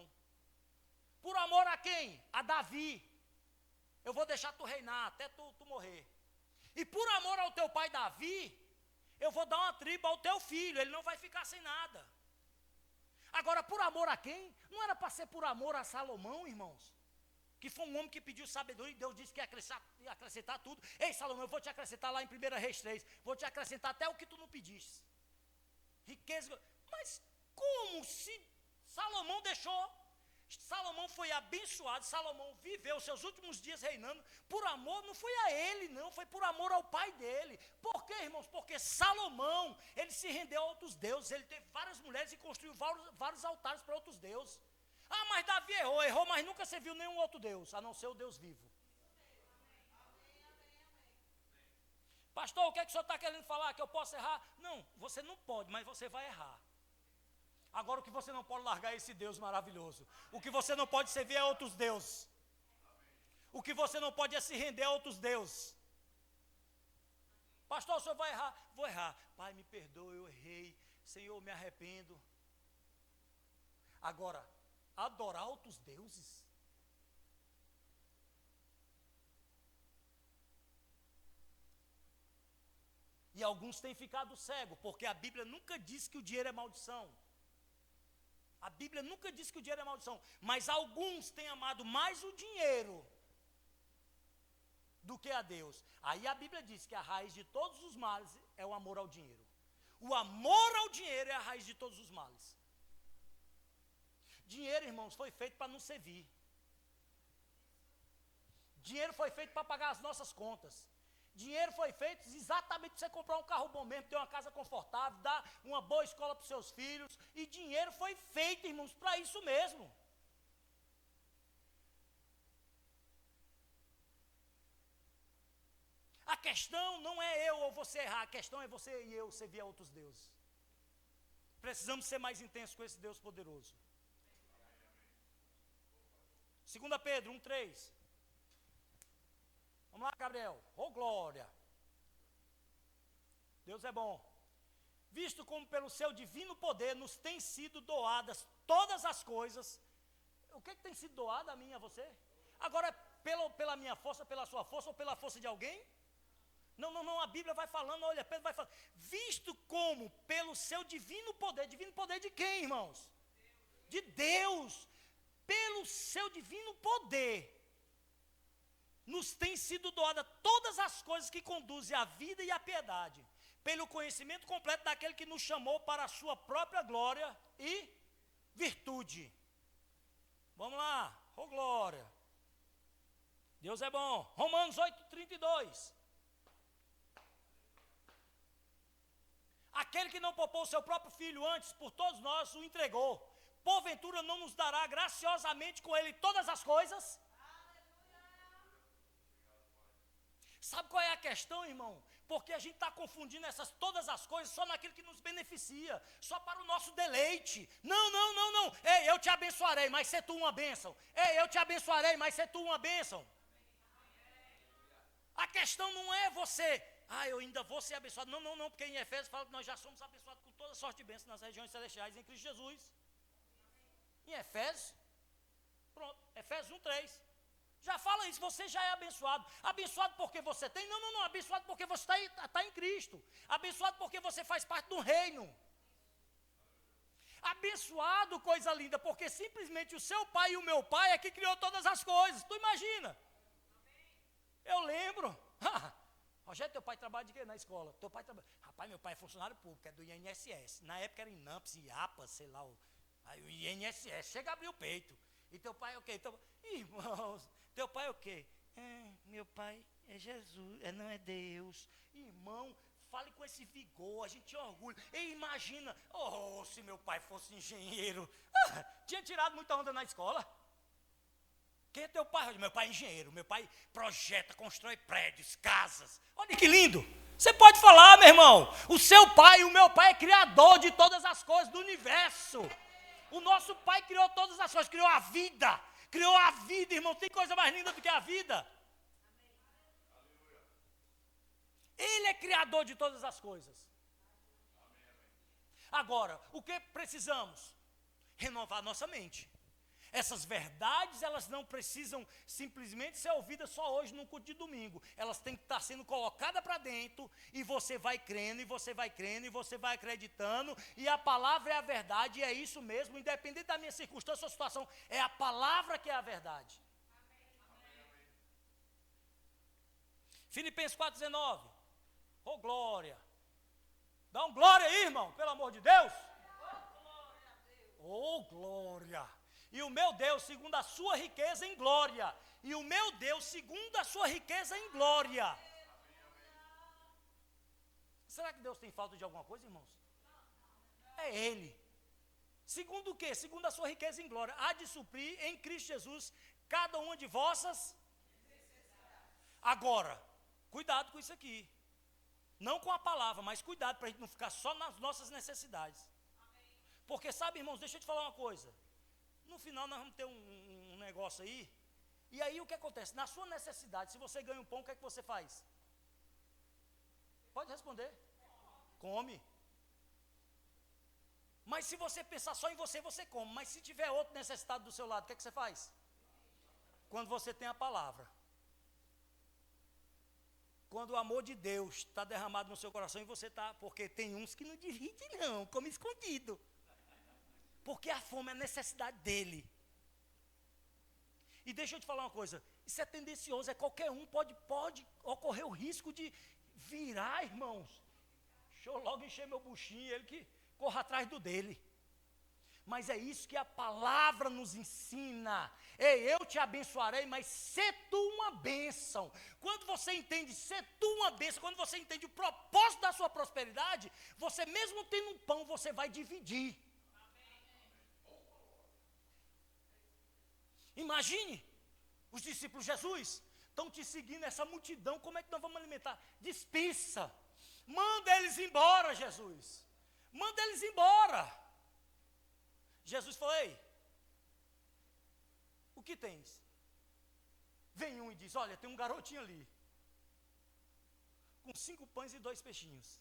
Por amor a quem? A Davi. Eu vou deixar tu reinar até tu morrer. E por amor ao teu pai Davi, eu vou dar uma tribo ao teu filho, ele não vai ficar sem nada. Agora, por amor a quem? Não era para ser por amor a Salomão, irmãos? Que foi um homem que pediu sabedoria e Deus disse que ia acrescentar tudo. Ei, Salomão, eu vou te acrescentar lá em 1 Reis 3. Vou te acrescentar até o que tu não pediste. Riqueza. Mas como se Salomão foi abençoado, Salomão viveu seus últimos dias reinando, por amor, não foi a ele não, foi por amor ao pai dele. Por quê, irmãos? Porque Salomão, ele se rendeu a outros deuses, ele teve várias mulheres e construiu vários altares para outros deuses. Ah, mas Davi errou, mas nunca você viu nenhum outro Deus, a não ser o Deus vivo. Pastor, o que é que o senhor está querendo falar? Que eu posso errar? Não, você não pode, mas você vai errar. Agora o que você não pode largar é esse Deus maravilhoso. O que você não pode servir a outros deuses. O que você não pode é se render a outros deuses. Pastor, o senhor vai errar? Vou errar. Pai, me perdoe, eu errei. Senhor, me arrependo. Agora, adorar outros deuses? E alguns têm ficado cegos, porque a Bíblia nunca diz que o dinheiro é maldição. A Bíblia nunca diz que o dinheiro é maldição, mas alguns têm amado mais o dinheiro do que a Deus. Aí a Bíblia diz que a raiz de todos os males é o amor ao dinheiro. O amor ao dinheiro é a raiz de todos os males. Dinheiro, irmãos, foi feito para nos servir. Dinheiro foi feito para pagar as nossas contas. Dinheiro foi feito exatamente para você comprar um carro bom mesmo, ter uma casa confortável, dar uma boa escola para os seus filhos. E dinheiro foi feito, irmãos, para isso mesmo. A questão não é eu ou você errar, a questão é você e eu servir a outros deuses. Precisamos ser mais intensos com esse Deus poderoso. 2 Pedro 1:3. Vamos lá, Gabriel. Oh, glória. Deus é bom. Visto como pelo seu divino poder nos tem sido doadas todas as coisas. O que tem sido doado a mim e a você? Agora, pela minha força, pela sua força ou pela força de alguém? Não, a Bíblia vai falando, olha, Pedro vai falando. Visto como pelo seu divino poder de quem, irmãos? De Deus. Pelo seu divino poder. Nos tem sido doada todas as coisas que conduzem à vida e à piedade, pelo conhecimento completo daquele que nos chamou para a sua própria glória e virtude. Vamos lá, oh glória. Deus é bom. Romanos 8:32. Aquele que não poupou o seu próprio filho antes, por todos nós o entregou, porventura não nos dará graciosamente com ele todas as coisas? Sabe qual é a questão, irmão? Porque a gente está confundindo todas as coisas só naquilo que nos beneficia, só para o nosso deleite. Não. Ei, eu te abençoarei, mas ser tu uma bênção. Ei, eu te abençoarei, mas ser tu uma bênção. A questão não é você, eu ainda vou ser abençoado. Não, porque em Efésios fala que nós já somos abençoados com toda sorte de bênçãos nas regiões celestiais em Cristo Jesus. Em Efésios, pronto, Efésios 1:3. Já fala isso, você já é abençoado. Abençoado porque você tem? Não, abençoado porque você está em Cristo. Abençoado porque você faz parte do reino. Abençoado, coisa linda, porque simplesmente o seu pai e o meu pai é que criou todas as coisas. Tu imagina? Eu lembro. Rogério, teu pai trabalha de quê na escola? Teu pai trabalha. Rapaz, meu pai é funcionário público, é do INSS. Na época era INAMPS, IAPA, sei lá, aí o INSS. Chega a abrir o peito. E teu pai é o quê? Irmãos, teu pai é o quê? Meu pai é Jesus, não é Deus. Irmão, fale com esse vigor, a gente tinha orgulho. E imagina, se meu pai fosse engenheiro. Tinha tirado muita onda na escola. Quem é teu pai? Meu pai é engenheiro, meu pai projeta, constrói prédios, casas. Olha que lindo. Você pode falar, meu irmão, o seu pai e o meu pai é criador de todas as coisas do universo. O nosso pai criou todas as coisas, criou a vida, irmão. Tem coisa mais linda do que a vida? Ele é criador de todas as coisas. Agora, o que precisamos? Renovar nossa mente. Essas verdades, elas não precisam simplesmente ser ouvidas só hoje num culto de domingo. Elas têm que estar sendo colocadas para dentro, e você vai crendo, e você vai crendo, e você vai acreditando, e a palavra é a verdade, e é isso mesmo, independente da minha circunstância ou situação, é a palavra que é a verdade. Amém. Filipenses 4:19. Oh, glória. Dá um glória aí, irmão, pelo amor de Deus. Oh, glória! E o meu Deus, segundo a sua riqueza em glória. E o meu Deus, segundo a sua riqueza em glória. Será que Deus tem falta de alguma coisa, irmãos? É Ele. Segundo o quê? Segundo a sua riqueza em glória. Há de suprir em Cristo Jesus cada uma de vossas. Agora, cuidado com isso aqui. Não com a palavra, mas cuidado para a gente não ficar só nas nossas necessidades. Porque sabe, irmãos, deixa eu te falar uma coisa. No final nós vamos ter um negócio aí. E aí o que acontece? Na sua necessidade, se você ganha um pão, o que é que você faz? Pode responder. Come. Mas se você pensar só em você, você come. Mas se tiver outro necessitado do seu lado, o que é que você faz? Quando você tem a palavra. Quando o amor de Deus está derramado no seu coração e você está... Porque tem uns que não divide não, come escondido. Porque a fome é a necessidade dele. E deixa eu te falar uma coisa. Isso é tendencioso, qualquer um pode ocorrer o risco de virar, irmãos. Deixa eu logo encher meu buchinho, ele que corra atrás do dele. Mas é isso que a palavra nos ensina. Ei, eu te abençoarei, mas sê tu uma bênção. Quando você entende ser tu uma bênção, quando você entende o propósito da sua prosperidade, você mesmo tendo um pão, você vai dividir. Imagine, os discípulos de Jesus estão te seguindo, essa multidão, como é que nós vamos alimentar? Dispensa, manda eles embora, Jesus. Manda eles embora. Jesus falou, ei, o que tens? Vem um e diz, olha, tem um garotinho ali, com 5 pães e 2 peixinhos.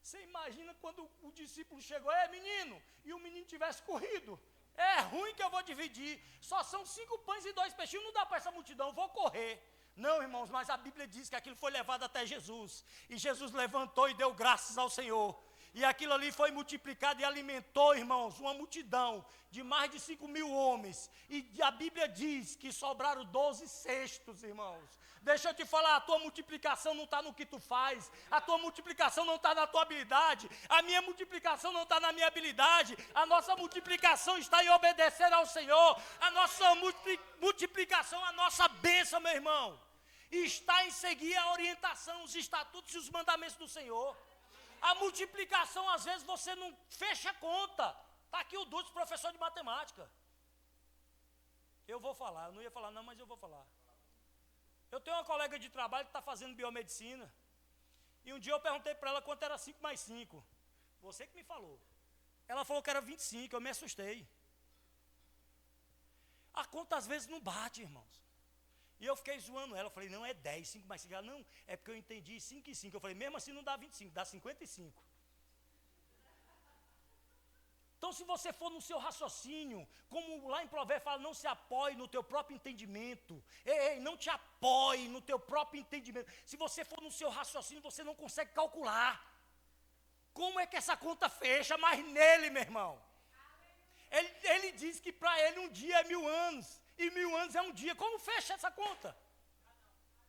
Você imagina quando o discípulo chegou, menino, e o menino tivesse corrido. É ruim que eu vou dividir, só são 5 pães e 2 peixinhos, não dá para essa multidão, vou correr. Não, irmãos, mas a Bíblia diz que aquilo foi levado até Jesus, e Jesus levantou e deu graças ao Senhor. E aquilo ali foi multiplicado e alimentou, irmãos, uma multidão de mais de 5.000 homens. E a Bíblia diz que sobraram 12 cestos, irmãos. Deixa eu te falar, a tua multiplicação não está no que tu faz. A tua multiplicação não está na tua habilidade. A minha multiplicação não está na minha habilidade. A nossa multiplicação está em obedecer ao Senhor. A nossa multiplicação, a nossa bênção, meu irmão, está em seguir a orientação, os estatutos e os mandamentos do Senhor. A multiplicação, às vezes, você não fecha a conta. Está aqui o Dulce, professor de matemática. Eu vou falar, eu não ia falar não, mas eu vou falar. Eu tenho uma colega de trabalho que está fazendo biomedicina. E um dia eu perguntei para ela quanto era 5 mais 5. Você que me falou. Ela falou que era 25, eu me assustei. A conta às vezes não bate, irmãos. E eu fiquei zoando ela, eu falei, não, é 10, 5 mais 5. Ela, não, é porque eu entendi 5 e 5. Eu falei, mesmo assim não dá 25, dá 55. Então, se você for no seu raciocínio, como lá em Provérbios fala, não se apoie no teu próprio entendimento. Ei, não te apoie no teu próprio entendimento. Se você for no seu raciocínio, você não consegue calcular. Como é que essa conta fecha? Mas nele, meu irmão. Ele diz que para ele um dia é 1000 anos. E 1000 anos é um dia. Como fecha essa conta?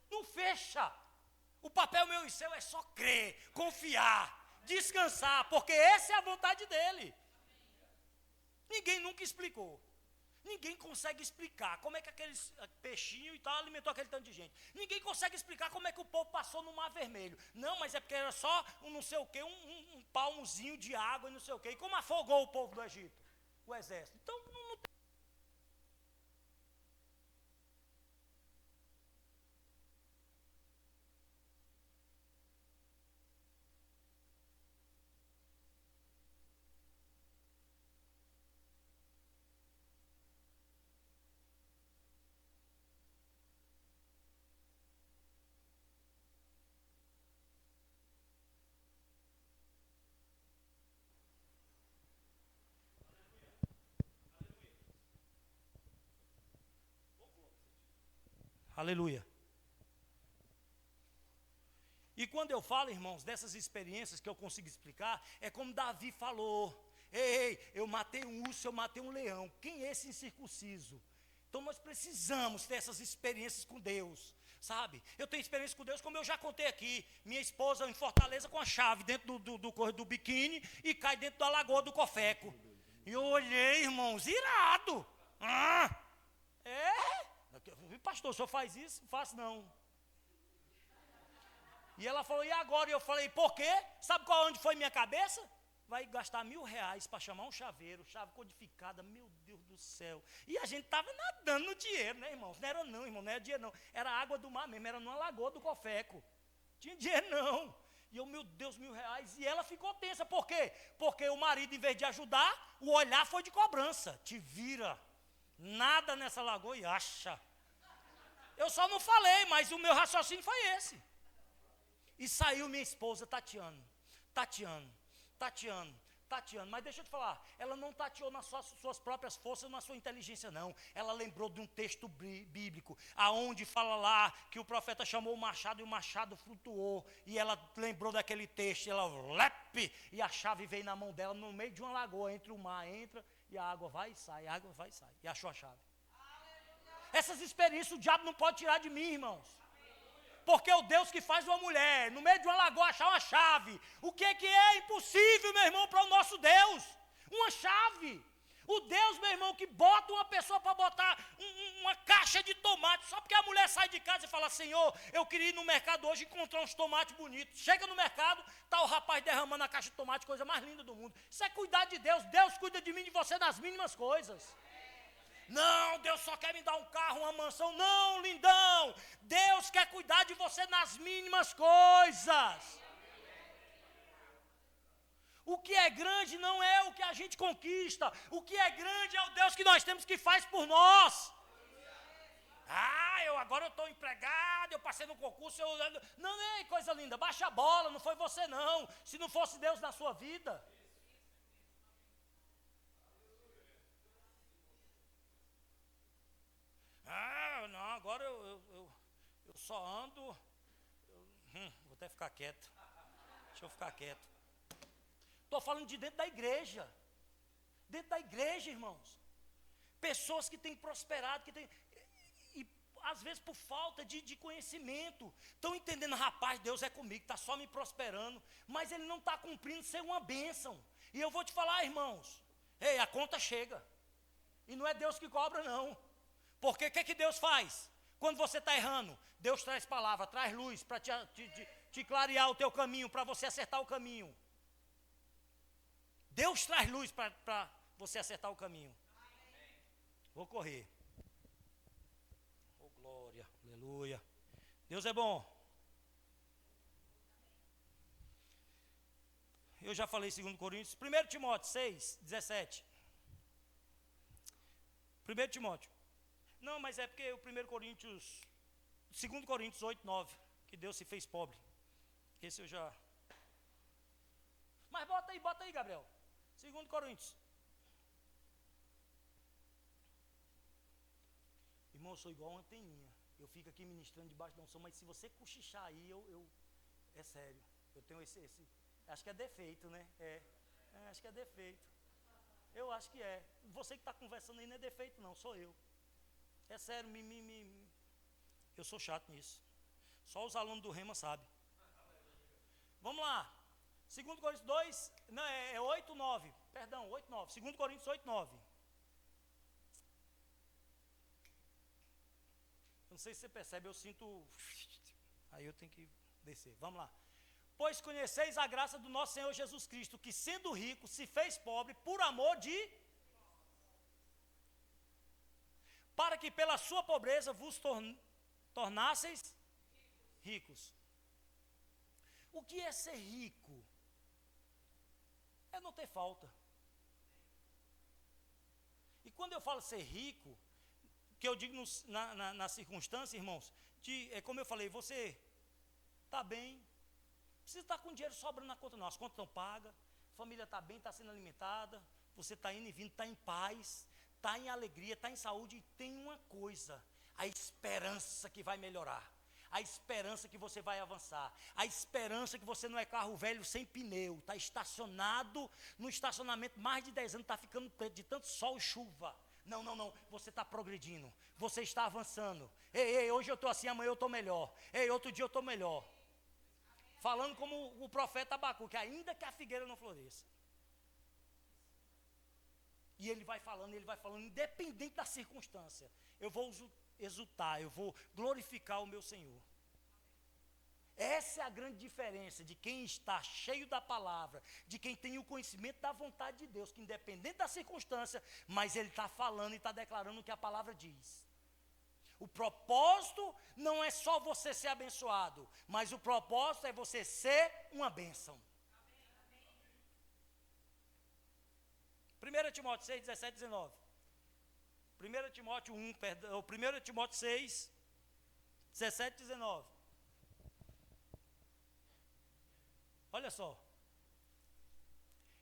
Não fecha. O papel meu e seu é só crer, confiar, descansar, porque essa é a vontade dele. Ninguém nunca explicou. Ninguém consegue explicar como é que aqueles peixinhos e tal alimentou aquele tanto de gente. Ninguém consegue explicar como é que o povo passou no Mar Vermelho. Não, mas é porque era só um não sei o quê, um palmozinho de água e não sei o quê. E como afogou o povo do Egito? O exército. Então, não tem. Aleluia. E quando eu falo, irmãos, dessas experiências que eu consigo explicar, é como Davi falou. Ei, eu matei um urso, eu matei um leão. Quem é esse incircunciso? Então nós precisamos ter essas experiências com Deus, sabe? Eu tenho experiência com Deus, como eu já contei aqui. Minha esposa em Fortaleza com a chave dentro do biquíni e cai dentro da lagoa do Cofeco. E eu olhei, irmãos, irado. Pastor, o senhor faz isso? Não faço não. E ela falou, e agora? E eu falei, por quê? Sabe onde foi minha cabeça? Vai gastar R$1.000 para chamar um chaveiro, chave codificada, meu Deus do céu. E a gente estava nadando no dinheiro, né, irmãos? Não era não, irmão, não era dinheiro não. Era água do mar mesmo, era numa lagoa do Cofeco. Tinha dinheiro não. E eu, meu Deus, R$1.000. E ela ficou tensa, por quê? Porque o marido, em vez de ajudar, o olhar foi de cobrança. Te vira, nada nessa lagoa e acha. Eu só não falei, mas o meu raciocínio foi esse. E saiu minha esposa tateando. Mas deixa eu te falar, ela não tateou nas suas próprias forças, na sua inteligência, não. Ela lembrou de um texto bíblico, aonde fala lá que o profeta chamou o machado e o machado flutuou. E ela lembrou daquele texto, ela lepe, e a chave veio na mão dela, no meio de uma lagoa, entre o mar, entra, e a água vai e sai, e achou a chave. Essas experiências o diabo não pode tirar de mim, irmãos. Porque o Deus que faz uma mulher, no meio de uma lagoa, achar uma chave. O que é impossível, meu irmão, para o nosso Deus? Uma chave. O Deus, meu irmão, que bota uma pessoa para botar uma caixa de tomate, só porque a mulher sai de casa e fala, Senhor, eu queria ir no mercado hoje e encontrar uns tomates bonitos. Chega no mercado, está o rapaz derramando a caixa de tomate, coisa mais linda do mundo. Isso é cuidar de Deus. Deus cuida de mim e de você nas mínimas coisas. Não, Deus só quer me dar um carro, uma mansão. Não, lindão. Deus quer cuidar de você nas mínimas coisas. O que é grande não é o que a gente conquista. O que é grande é o Deus que nós temos que faz por nós. Agora eu estou empregado, eu passei no concurso. Não, coisa linda, baixa a bola, não foi você não. Se não fosse Deus na sua vida. Não, agora eu só ando. Vou até ficar quieto. Deixa eu ficar quieto. Estou falando de dentro da igreja. Dentro da igreja, irmãos. Pessoas que têm prosperado, e às vezes por falta de conhecimento, estão entendendo, rapaz, Deus é comigo, está só me prosperando, mas Ele não está cumprindo ser uma bênção. E eu vou te falar, irmãos, a conta chega. E não é Deus que cobra, não. Porque o que Deus faz? Quando você está errando, Deus traz palavra, traz luz para te clarear o teu caminho, para você acertar o caminho. Deus traz luz para você acertar o caminho. Vou correr. Oh, glória, aleluia. Deus é bom. Eu já falei 2 Coríntios, 1 Timóteo 6, 17. 1 Timóteo. Não, mas é porque o 2 Coríntios 8, 9, que Deus se fez pobre. Esse eu já... Mas bota aí, Gabriel. 2 Coríntios. Irmão, eu sou igual uma anteninha. Eu fico aqui ministrando debaixo da unção, mas se você cochichar aí, é sério. Eu tenho esse acho que é defeito, né? Acho que é defeito. Eu acho que é. Você que está conversando aí não é defeito não, sou eu. É sério, eu sou chato nisso. Só os alunos do Rema sabem. Vamos lá. 2 Coríntios 2, não, 8, 9. Perdão, 8, 9. 2 Coríntios 8, 9. Eu não sei se você percebe, eu sinto... Aí eu tenho que descer. Vamos lá. Pois conheceis a graça do nosso Senhor Jesus Cristo, que sendo rico, se fez pobre por amor de... Para que pela sua pobreza vos tornasseis ricos. O que é ser rico? É não ter falta. E quando eu falo ser rico, que eu digo na circunstância, irmãos, é como eu falei, você está bem, não precisa estar com dinheiro sobrando na conta não, as contas estão pagas, a família está bem, está sendo alimentada, você está indo e vindo, está em paz, está em alegria, está em saúde, e tem uma coisa, a esperança que vai melhorar, a esperança que você vai avançar, a esperança que você não é carro velho sem pneu, está estacionado no estacionamento mais de 10 anos, está ficando preto de tanto sol e chuva. Não, você está progredindo, você está avançando. Hoje eu estou assim, amanhã eu estou melhor. Outro dia eu estou melhor. Falando como o profeta Abacuque, que ainda que a figueira não floresça. E ele vai falando, independente da circunstância. Eu vou exultar, eu vou glorificar o meu Senhor. Essa é a grande diferença de quem está cheio da palavra, de quem tem o conhecimento da vontade de Deus, que independente da circunstância, mas ele está falando e está declarando o que a palavra diz. O propósito não é só você ser abençoado, mas o propósito é você ser uma bênção. 1 Timóteo 6, 17, 19. 1 Timóteo 1, perdão, 1 Timóteo 6, 17, 19. Olha só.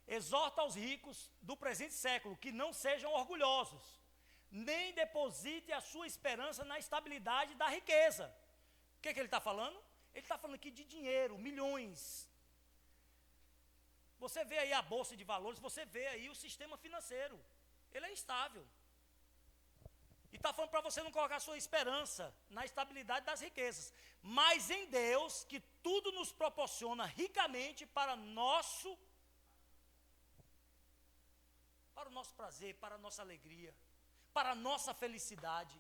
Exorta aos ricos do presente século que não sejam orgulhosos, nem depositem a sua esperança na estabilidade da riqueza. O que ele está falando? Ele está falando aqui de dinheiro, milhões. Você vê aí a bolsa de valores, você vê aí o sistema financeiro. Ele é instável. E está falando para você não colocar sua esperança na estabilidade das riquezas, mas em Deus, que tudo nos proporciona ricamente para o nosso prazer, para a nossa alegria, para a nossa felicidade.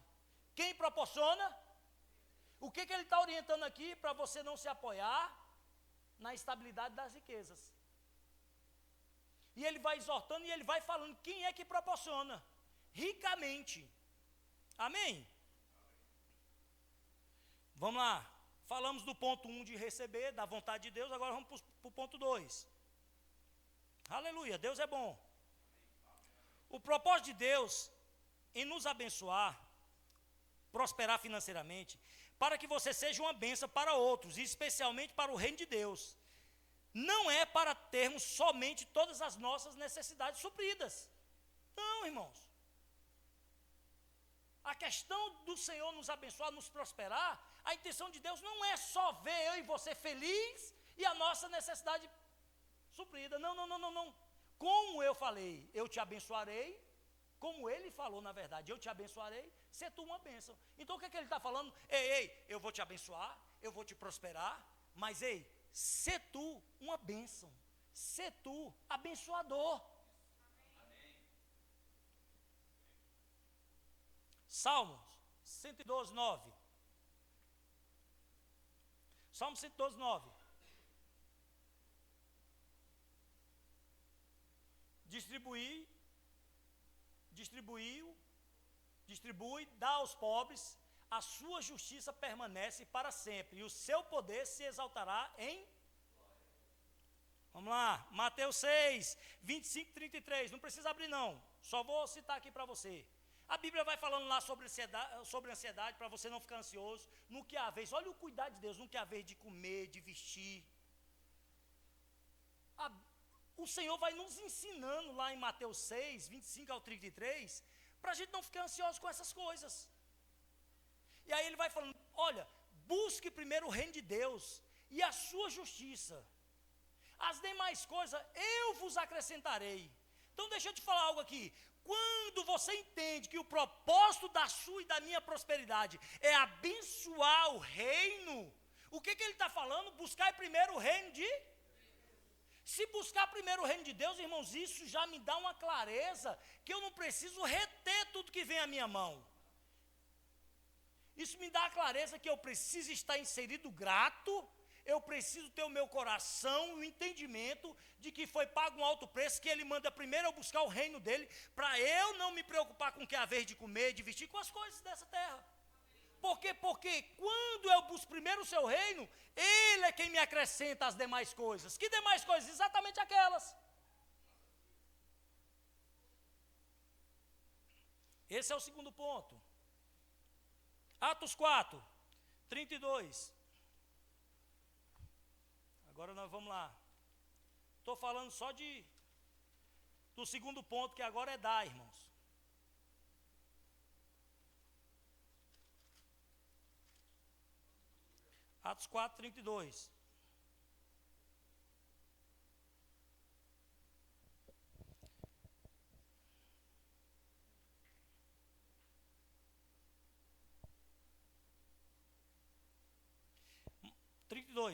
Quem proporciona? O que ele está orientando aqui para você não se apoiar na estabilidade das riquezas? E ele vai exortando e ele vai falando quem é que proporciona ricamente. Amém? Vamos lá. Falamos do ponto 1 de receber, da vontade de Deus, agora vamos para o ponto 2. Aleluia, Deus é bom. O propósito de Deus em nos abençoar, prosperar financeiramente, para que você seja uma bênção para outros, e especialmente para o reino de Deus. Não é para termos somente todas as nossas necessidades supridas. Não, irmãos. A questão do Senhor nos abençoar, nos prosperar, a intenção de Deus não é só ver eu e você feliz e a nossa necessidade suprida. Não. Como eu falei, eu te abençoarei, como ele falou, na verdade, eu te abençoarei, ser tu uma bênção. Então o que ele está falando? Ei, eu vou te abençoar, eu vou te prosperar, mas ser tu uma bênção, ser tu abençoador. Amém. Salmos 112, 9. Salmo 112, 9. Distribui, dá aos pobres, a sua justiça permanece para sempre, e o seu poder se exaltará em... Vamos lá, Mateus 6, 25, 33, não precisa abrir não, só vou citar aqui para você. A Bíblia vai falando lá sobre ansiedade, para você não ficar ansioso, no que há vez, olha o cuidado de Deus, no que há vez de comer, de vestir. O Senhor vai nos ensinando lá em Mateus 6, 25 ao 33, para a gente não ficar ansioso com essas coisas. E aí ele vai falando, olha, busque primeiro o reino de Deus e a sua justiça. As demais coisas eu vos acrescentarei. Então deixa eu te falar algo aqui. Quando você entende que o propósito da sua e da minha prosperidade é abençoar o reino, o que ele está falando? Buscar primeiro o reino de... Se buscar primeiro o reino de Deus, irmãos, isso já me dá uma clareza que eu não preciso reter tudo que vem à minha mão. Isso me dá a clareza que eu preciso estar inserido grato, eu preciso ter o meu coração e o entendimento de que foi pago um alto preço, que ele manda primeiro eu buscar o reino dele, para eu não me preocupar com o que é a vez de comer, de vestir, com as coisas dessa terra. Por quê? Porque quando eu busco primeiro o seu reino, ele é quem me acrescenta as demais coisas. Que demais coisas? Exatamente aquelas. Esse é o segundo ponto. Atos 4, 32. Agora nós vamos lá. Estou falando só do segundo ponto, que agora é dar, irmãos. Atos 4, 32.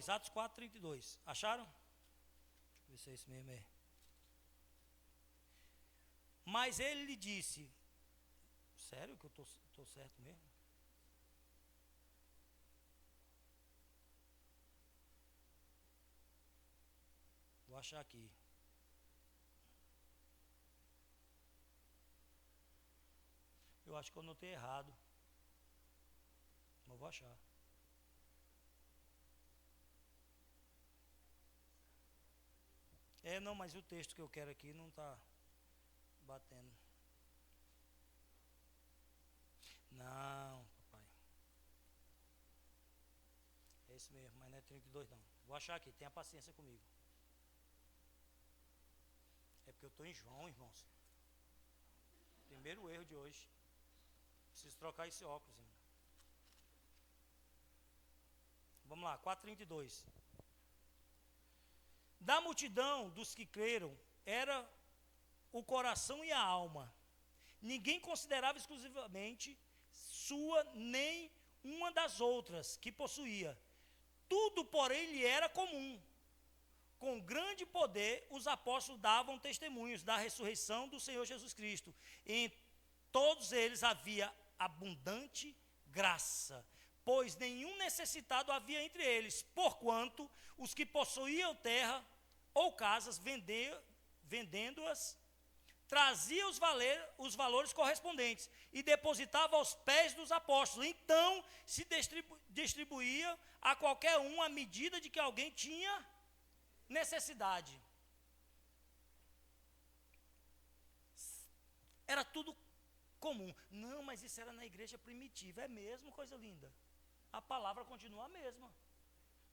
Atos 4, 32. Acharam? Deixa eu ver se é isso mesmo. Mas ele lhe disse, sério que eu estou certo mesmo? Vou achar aqui. Eu acho que eu notei errado. Mas vou achar. Não, mas o texto que eu quero aqui não está batendo. Não, papai. É isso mesmo, mas não é 32 não. Vou achar aqui, tenha paciência comigo. É porque eu estou em João, irmãos. Primeiro erro de hoje. Preciso trocar esse óculos, irmão. Vamos lá, 4:32. Da multidão dos que creram, era o coração e a alma. Ninguém considerava exclusivamente sua nem uma das outras que possuía. Tudo, porém, lhe era comum. Com grande poder, os apóstolos davam testemunhos da ressurreição do Senhor Jesus Cristo. Em todos eles havia abundante graça, pois nenhum necessitado havia entre eles, porquanto os que possuíam terra ou casas, vendendo-as, trazia os valores correspondentes e depositava aos pés dos apóstolos. Então se distribuía a qualquer um à medida de que alguém tinha necessidade. Era tudo comum. Não, mas isso era na igreja primitiva. É mesmo, coisa linda. A palavra continua a mesma.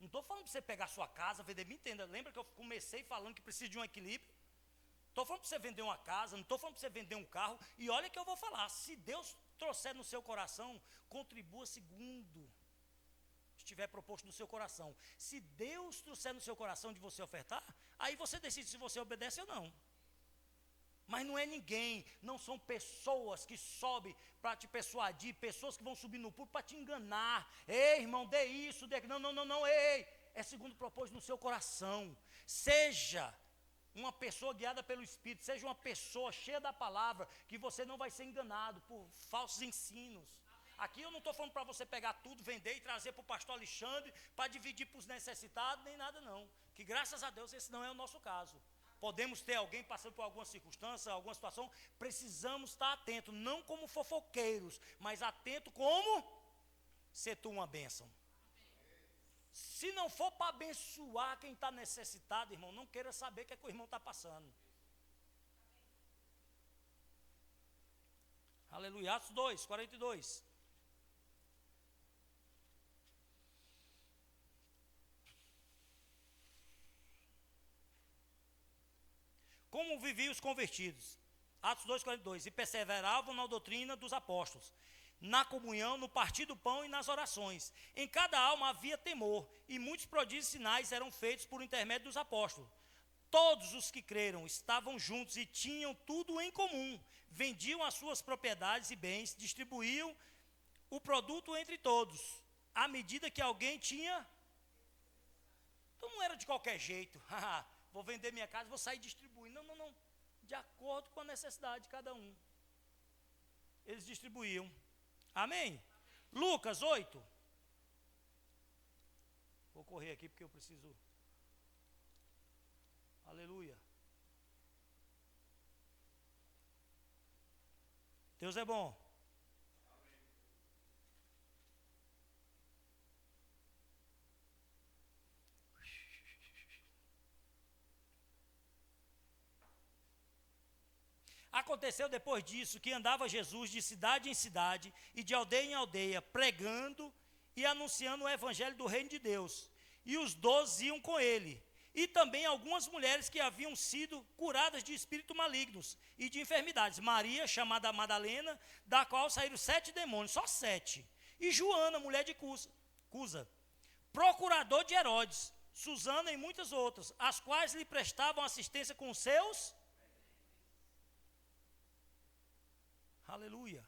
Não estou falando para você pegar sua casa, vender, me entenda. Lembra que eu comecei falando que precisa de um equilíbrio? Estou falando para você vender uma casa, não estou falando para você vender um carro. E olha que eu vou falar, se Deus trouxer no seu coração, contribua segundo estiver proposto no seu coração. Se Deus trouxer no seu coração de você ofertar, aí você decide se você obedece ou não. Mas não é ninguém, não são pessoas que sobem para te persuadir, pessoas que vão subir no púlpito para te enganar. Ei, irmão, dê isso, dê aquilo. Não, ei. É segundo propósito no seu coração. Seja uma pessoa guiada pelo Espírito, seja uma pessoa cheia da palavra, que você não vai ser enganado por falsos ensinos. Aqui eu não estou falando para você pegar tudo, vender e trazer para o pastor Alexandre, para dividir para os necessitados, nem nada não. Que graças a Deus esse não é o nosso caso. Podemos ter alguém passando por alguma circunstância, alguma situação, precisamos estar atentos, não como fofoqueiros, mas atento como ser tu uma bênção. Se não for para abençoar quem está necessitado, irmão, não queira saber o que é que o irmão está passando. Aleluia. Atos 2, 42. Como viviam os convertidos? Atos 2, 42. E perseveravam na doutrina dos apóstolos, na comunhão, no partir do pão e nas orações. Em cada alma havia temor, e muitos prodígios e sinais eram feitos por intermédio dos apóstolos. Todos os que creram estavam juntos e tinham tudo em comum. Vendiam as suas propriedades e bens, distribuíam o produto entre todos, à medida que alguém tinha. Então não era de qualquer jeito. Vou vender minha casa, vou sair distribuindo. Não. De acordo com a necessidade de cada um. Eles distribuíam. Amém? Lucas 8. Vou correr aqui porque eu preciso. Aleluia. Deus é bom. Aconteceu depois disso que andava Jesus de cidade em cidade e de aldeia em aldeia, pregando e anunciando o evangelho do reino de Deus. E os 12 iam com ele. E também algumas mulheres que haviam sido curadas de espíritos malignos e de enfermidades. Maria, chamada Madalena, da qual saíram 7 demônios, só 7. E Joana, mulher de Cusa, procurador de Herodes, Susana e muitas outras, as quais lhe prestavam assistência com seus. Aleluia.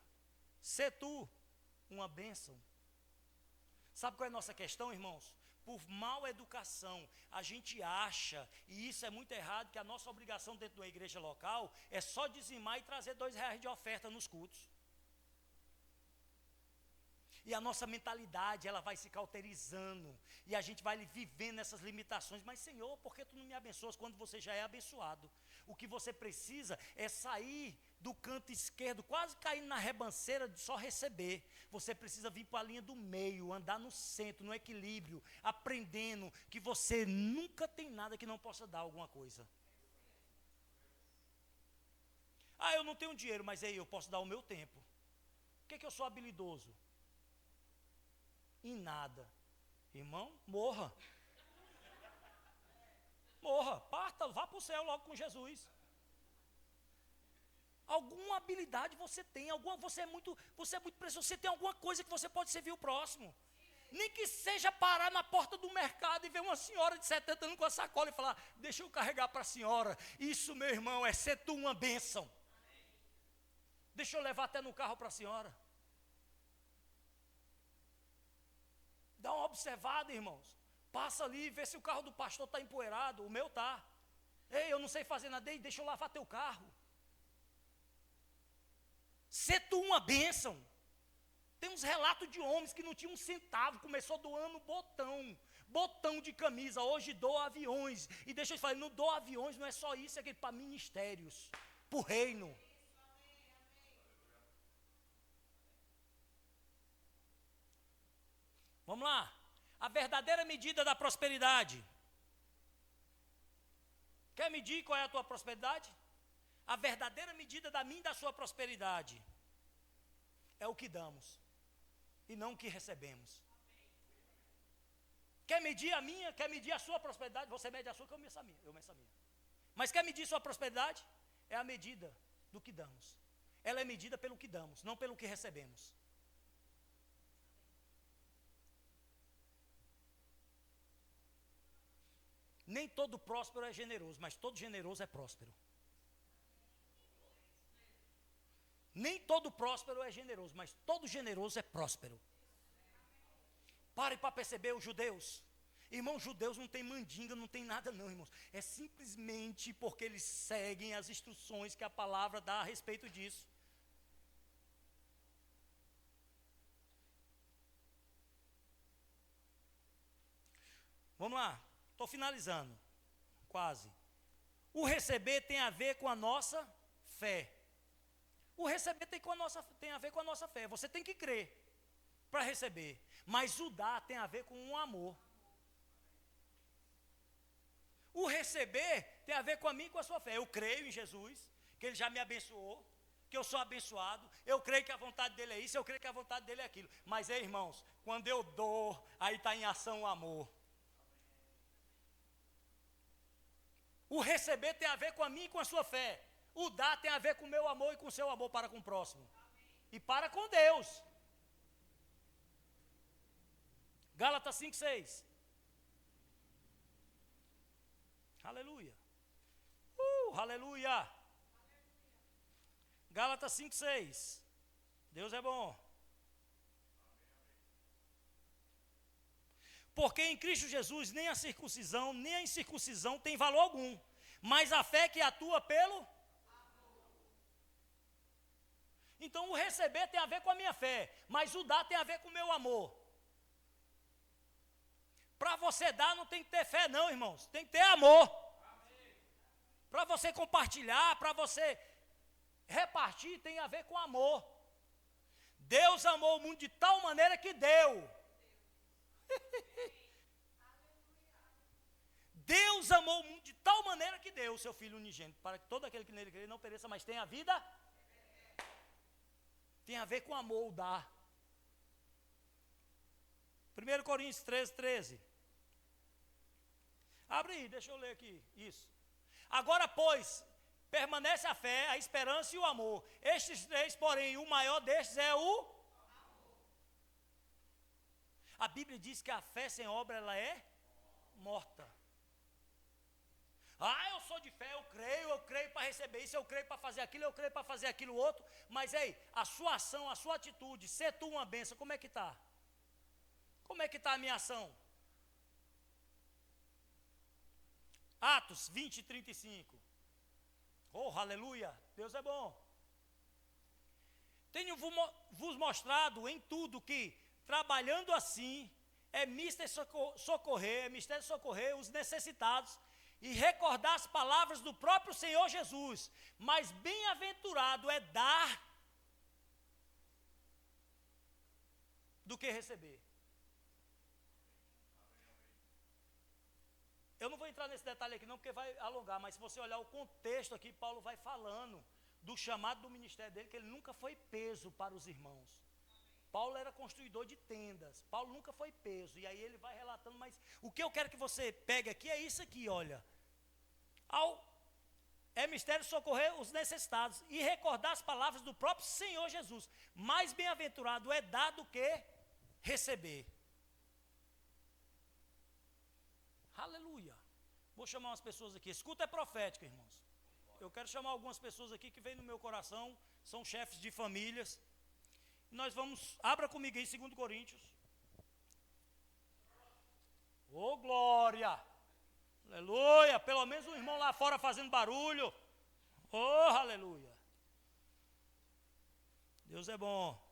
Sê tu uma bênção. Sabe qual é a nossa questão, irmãos? por mal educação, a gente acha, e isso é muito errado, que a nossa obrigação dentro de uma igreja local é só dizimar e trazer R$2 de oferta nos cultos. E a nossa mentalidade, ela vai se cauterizando, e a gente vai vivendo essas limitações. Mas, Senhor, por que tu não me abençoas quando você já é abençoado? O que você precisa é sair do canto esquerdo, quase caindo na rebanceira de só receber. Você precisa vir para a linha do meio, andar no centro, no equilíbrio, aprendendo que você nunca tem nada que não possa dar alguma coisa. Ah, eu não tenho dinheiro, mas aí eu posso dar o meu tempo. Por que eu sou habilidoso? Em nada. Irmão, morra. Morra, parta, vá para o céu logo com Jesus. Alguma habilidade você tem, você é muito precioso, você tem alguma coisa que você pode servir o próximo. Nem que seja parar na porta do mercado e ver uma senhora de 70 anos com a sacola e falar, deixa eu carregar para a senhora. Isso, meu irmão, é ser tu uma bênção. Deixa eu levar até no carro para a senhora. Dá uma observada, irmãos. Passa ali e vê se o carro do pastor está empoeirado. O meu está. Ei, eu não sei fazer nada, deixa eu lavar teu carro. Ser tu uma bênção. Tem uns relatos de homens que não tinham um centavo, começou doando botão de camisa, hoje doa aviões. E deixa eu te falar, não doa aviões, não é só isso, é para ministérios, para o reino. Vamos lá. A verdadeira medida da prosperidade. Quer medir qual é a tua prosperidade? A verdadeira medida da minha e da sua prosperidade é o que damos e não o que recebemos. Quer medir a minha, quer medir a sua prosperidade? Você mede a sua, que eu meço a minha. Mas quer medir sua prosperidade? É a medida do que damos. Ela é medida pelo que damos, não pelo que recebemos. Nem todo próspero é generoso, mas todo generoso é próspero. Nem todo próspero é generoso, mas todo generoso é próspero. Pare para perceber os judeus. Irmãos, judeus não tem mandinga, não tem nada não, irmãos. É simplesmente porque eles seguem as instruções que a palavra dá a respeito disso. Vamos lá. Estou finalizando, quase. O receber tem a ver com a nossa fé. O receber tem a ver com a nossa fé. Você tem que crer para receber. Mas o dar tem a ver com um amor. O receber tem a ver com a mim e com a sua fé. Eu creio em Jesus, que Ele já me abençoou, que eu sou abençoado. Eu creio que a vontade dEle é isso, eu creio que a vontade dEle é aquilo. Mas, irmãos, quando eu dou, aí está em ação o amor. O receber tem a ver com a minha e com a sua fé. O dar tem a ver com o meu amor e com o seu amor para com o próximo. E para com Deus. Gálatas 5:6. Aleluia. Aleluia. Gálatas 5:6. Deus é bom. Porque em Cristo Jesus nem a circuncisão, nem a incircuncisão tem valor algum, mas a fé que atua pelo amor. Então o receber tem a ver com a minha fé, mas o dar tem a ver com o meu amor. Para você dar não tem que ter fé não, irmãos, tem que ter amor. Para você compartilhar, para você repartir, tem a ver com amor. Deus amou o mundo de tal maneira que deu. Deus amou o mundo de tal maneira que deu o seu Filho unigênito, para que todo aquele que nele crê não pereça, mas tenha a vida. Tem a ver com amor, o dar. 1 Coríntios 13:13. Abre aí, deixa eu ler aqui, isso. Agora, pois, permanece a fé, a esperança e o amor. Estes três, porém, o maior destes é o amor. A Bíblia diz que a fé sem obra, ela é morta. Ah, eu sou de fé, eu creio para receber isso, eu creio para fazer aquilo, eu creio para fazer aquilo outro. Mas, ei, a sua ação, a sua atitude, ser tu uma bênção, como é que está? Como é que está a minha ação? Atos 20, 35. Oh, aleluia, Deus é bom. Tenho vos mostrado em tudo que, trabalhando assim, é mistério socorrer os necessitados e recordar as palavras do próprio Senhor Jesus. Mas bem-aventurado é dar do que receber. Eu não vou entrar nesse detalhe aqui não, porque vai alongar, mas se você olhar o contexto aqui, Paulo vai falando do chamado do ministério dele, que ele nunca foi peso para os irmãos. Paulo era construidor de tendas, Paulo nunca foi peso, e aí ele vai relatando, mas o que eu quero que você pegue aqui é isso aqui, olha. É mistério socorrer os necessitados e recordar as palavras do próprio Senhor Jesus. Mais bem-aventurado é dar do que receber. Aleluia. Vou chamar umas pessoas aqui. Escuta é profética, irmãos. Eu quero chamar algumas pessoas aqui que vêm no meu coração, são chefes de famílias. Nós vamos, abra comigo aí 2 Coríntios. Ô, glória! Aleluia! Pelo menos um irmão lá fora fazendo barulho. Oh, aleluia! Deus é bom.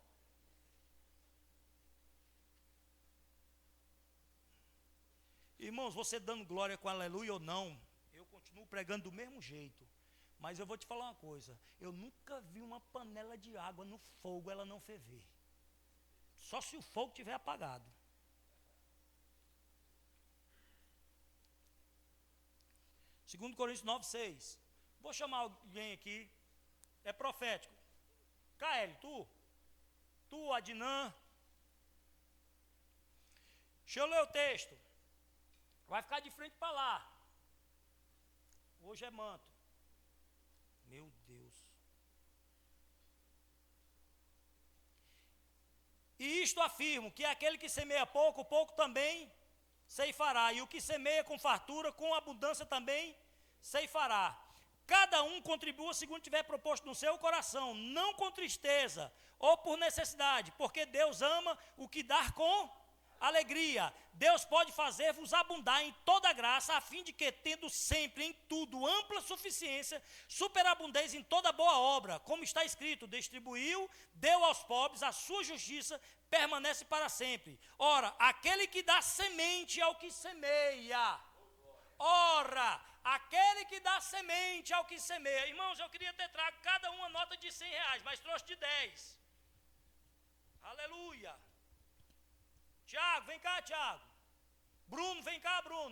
Irmãos, você dando glória com aleluia ou não, eu continuo pregando do mesmo jeito. Mas eu vou te falar uma coisa, eu nunca vi uma panela de água no fogo, ela não ferver. Só se o fogo estiver apagado. Segundo Coríntios 9, 6. Vou chamar alguém aqui, é profético. KL, tu, Adnan. Deixa eu ler o texto. Vai ficar de frente para lá. Hoje é manto. Meu Deus. E isto afirmo, que aquele que semeia pouco, pouco também ceifará. E o que semeia com fartura, com abundância também ceifará. Cada um contribua segundo tiver proposto no seu coração, não com tristeza ou por necessidade, porque Deus ama o que dá com alegria. Deus pode fazer-vos abundar em toda graça, a fim de que, tendo sempre em tudo ampla suficiência, superabundeis em toda boa obra, como está escrito, distribuiu, deu aos pobres, a sua justiça permanece para sempre. Ora, aquele que dá semente ao que semeia. Ora, aquele que dá semente ao que semeia. Irmãos, eu queria ter trago cada uma nota de R$100, mas trouxe de 10. Aleluia. Tiago, vem cá, Tiago. Bruno, vem cá, Bruno.